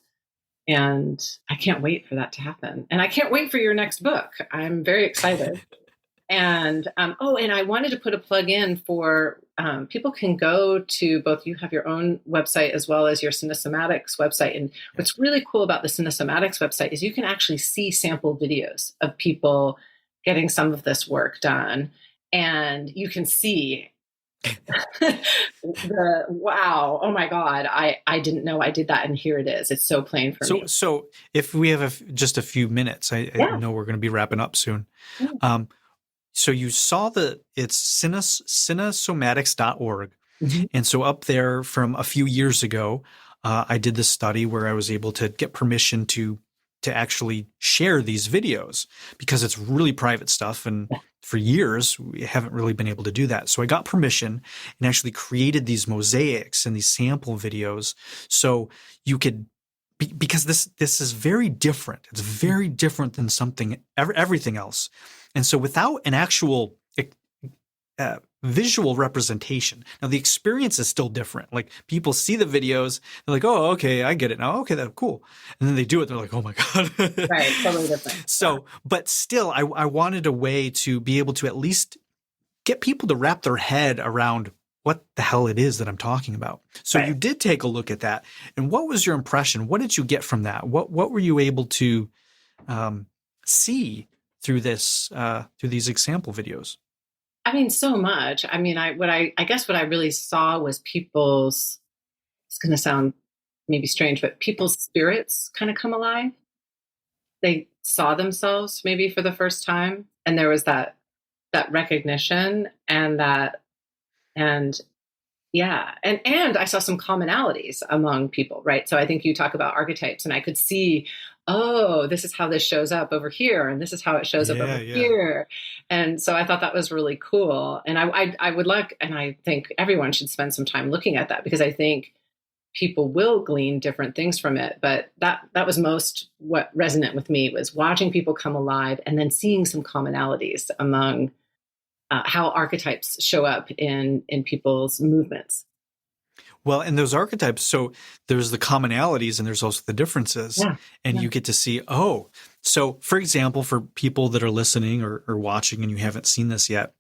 And I can't wait for that to happen. And I can't wait for your next book. I'm very excited. And and I wanted to put a plug in for people can go to both. You have your own website as well as your Cinesomatics website. And what's really cool about the Cinesomatics website is you can actually see sample videos of people getting some of this work done, and you can see wow, oh my God, I didn't know I did that, and here it is. It's so plain for me. So if we have just a few minutes, I know we're going to be wrapping up soon. Yeah. So you saw it's cinesomatics.org. Mm-hmm. And so up there from a few years ago, I did this study where I was able to get permission to actually share these videos, because it's really private stuff. And for years, we haven't really been able to do that. So I got permission and actually created these mosaics and these sample videos. So you could, because this is very different. It's very different than everything else. And so without an actual visual representation, now the experience is still different. Like, people see the videos, they're like, oh, okay, I get it now. Okay, that's cool. And then they do it, they're like, oh my God. Right, totally different. So, but still, I wanted a way to be able to at least get people to wrap their head around what the hell it is that I'm talking about. So You did take a look at that. And what was your impression? What did you get from that? What were you able to see through these example videos? I mean, so much. I mean, I guess what I really saw was people's, it's going to sound maybe strange, but people's spirits kind of come alive. They saw themselves maybe for the first time. And there was that recognition and yeah. And I saw some commonalities among people, right? So I think you talk about archetypes, and I could see, oh, this is how this shows up over here, and this is how it shows up over here. And so I thought that was really cool. And I would like, and I think everyone should spend some time looking at that, because I think people will glean different things from it. But that was most what resonant with me, was watching people come alive and then seeing some commonalities among how archetypes show up in people's movements. Well, and those archetypes, so there's the commonalities and there's also the differences. You get to see, so for example, for people that are listening or watching and you haven't seen this yet,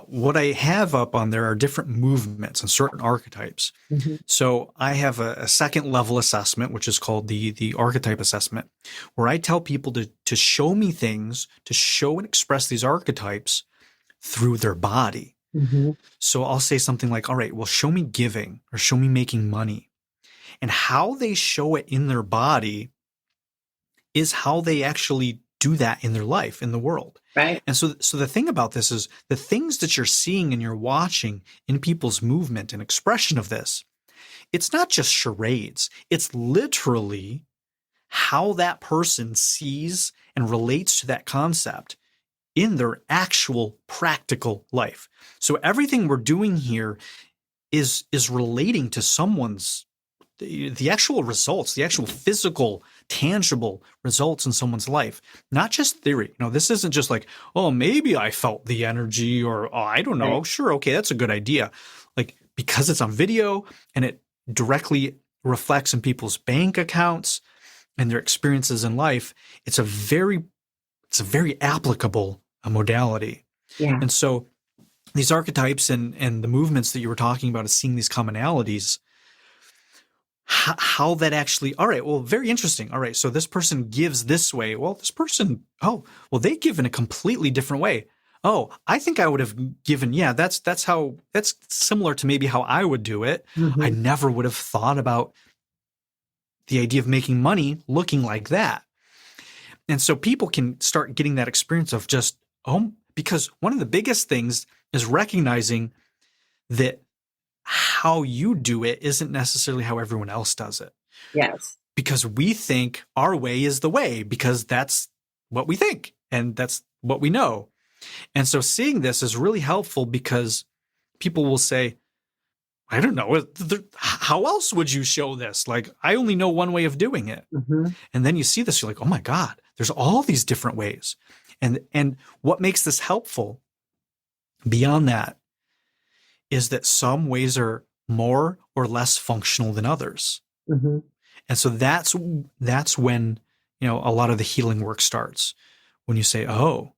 what I have up on there are different movements and certain archetypes. Mm-hmm. So I have a second level assessment, which is called the archetype assessment, where I tell people to show me things, to show and express these archetypes through their body. Mm-hmm. So I'll say something like, all right, well, show me giving or show me making money. And how they show it in their body is how they actually do that in their life, in the world. Right. And so the thing about this is the things that you're seeing and you're watching in people's movement and expression of this, it's not just charades. It's literally how that person sees and relates to that concept in their actual practical life. So everything we're doing here is relating to someone's, the actual results, the actual physical, tangible results in someone's life, not just theory. This isn't just like, oh, maybe I felt the energy, or, oh, I don't know. Right. Sure. Okay. That's a good idea. Like, because it's on video and it directly reflects in people's bank accounts and their experiences in life, it's a very applicable modality. Yeah. And so these archetypes and the movements that you were talking about is seeing these commonalities, how that actually, all right, well, very interesting. All right, so this person gives this way. Well, this person, they give in a completely different way. Oh, I think I would have given, that's similar to maybe how I would do it. Mm-hmm. I never would have thought about the idea of making money looking like that. And so people can start getting that experience of just, because one of the biggest things is recognizing that how you do it isn't necessarily how everyone else does it. Yes. because we think our way is the way because that's what we think and that's what we know. And so seeing this is really helpful because people will say, I don't know, how else would you show this? Like, I only know one way of doing it. Mm-hmm. And then you see this, you're like, oh my God, there's all these different ways. And what makes this helpful beyond that is that some ways are more or less functional than others. Mm-hmm. And so that's when, a lot of the healing work starts. When you say, oh,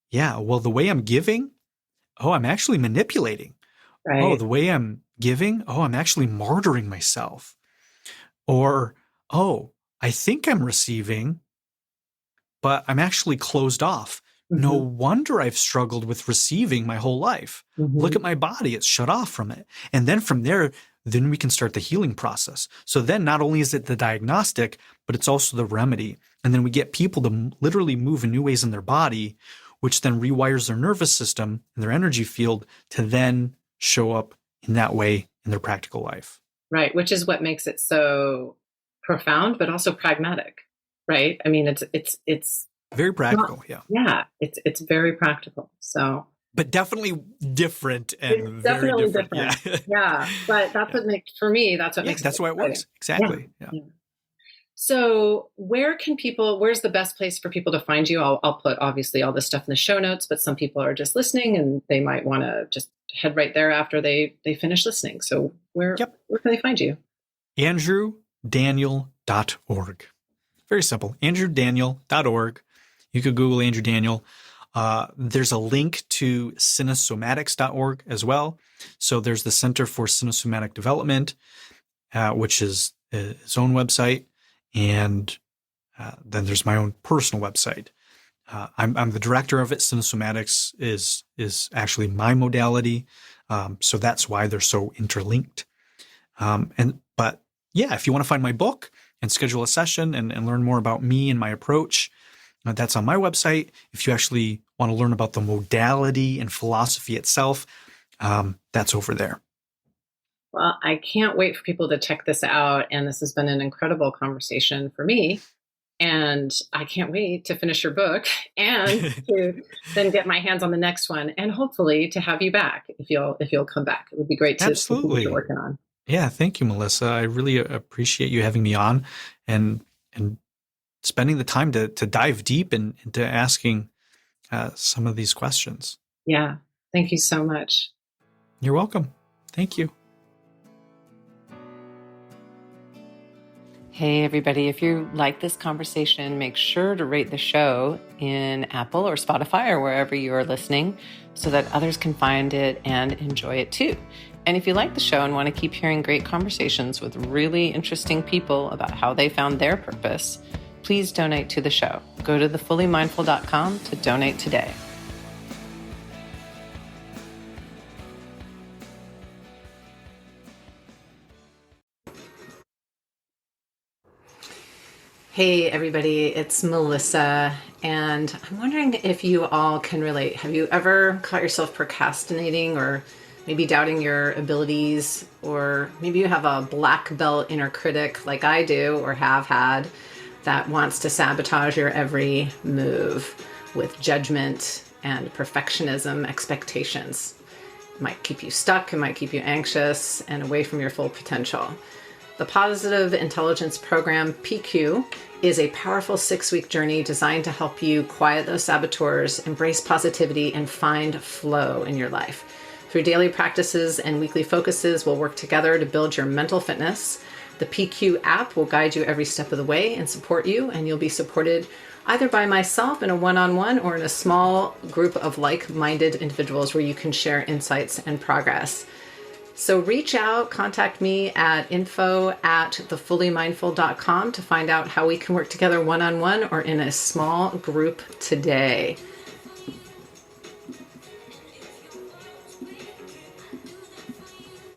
yeah, well, the way I'm giving, oh, I'm actually manipulating. Right. Oh, the way I'm giving, oh, I'm actually martyring myself. Or, oh, I think I'm receiving, but I'm actually closed off. Mm-hmm. No wonder I've struggled with receiving my whole life. Mm-hmm. Look at my body. It's shut off from it. And then from there, then we can start the healing process. So then not only is it the diagnostic, but it's also the remedy. And then we get people to literally move in new ways in their body, which then rewires their nervous system and their energy field to then show up in that way in their practical life. Right. Which is what makes it so profound, but also pragmatic. Right. I mean, it's very practical. Yeah. It's very practical. So, but definitely different and it's very definitely different. Yeah. Yeah. But that's what makes, for me, that's what makes that's it why it works. Exactly. Yeah. So where's the best place for people to find you? I'll put obviously all this stuff in the show notes, but some people are just listening and they might want to just head right there after they finish listening. So where can they find you? AndrewDaniel.org. Very simple. AndrewDaniel.org. You could Google Andrew Daniel. There's a link to cinesomatics.org as well. So there's the Center for Cinesomatic Development, which is its own website. And then there's my own personal website. I'm the director of it. Cinesomatics is actually my modality. So that's why they're so interlinked. But if you want to find my book and schedule a session and learn more about me and my approach, that's on my website. If you actually want to learn about the modality and philosophy itself, that's over there. Well, I can't wait for people to check this out. And this has been an incredible conversation for me. And I can't wait to finish your book and to then get my hands on the next one and hopefully to have you back if you'll come back. It would be great to Absolutely. keep working on. Yeah, thank you, Melissa. I really appreciate you having me on and spending the time to dive deep into asking some of these questions. Yeah, thank you so much. You're welcome. Thank you. Hey, everybody, if you like this conversation, make sure to rate the show in Apple or Spotify or wherever you are listening so that others can find it and enjoy it too. And if you like the show and want to keep hearing great conversations with really interesting people about how they found their purpose, please donate to the show. Go to thefullymindful.com to donate today. Hey everybody, it's Melissa, and I'm wondering if you all can relate. Have you ever caught yourself procrastinating or maybe doubting your abilities, or maybe you have a black belt inner critic like I do or have had that wants to sabotage your every move with judgment and perfectionism expectations? It might keep you stuck, it might keep you anxious and away from your full potential. The Positive Intelligence Program, PQ, is a powerful 6-week journey designed to help you quiet those saboteurs, embrace positivity, and find flow in your life. Through daily practices and weekly focuses, we'll work together to build your mental fitness. The PQ app will guide you every step of the way and support you, and you'll be supported either by myself in a one-on-one or in a small group of like-minded individuals where you can share insights and progress. So reach out, contact me at info@thefullymindful.com to find out how we can work together one-on-one or in a small group today.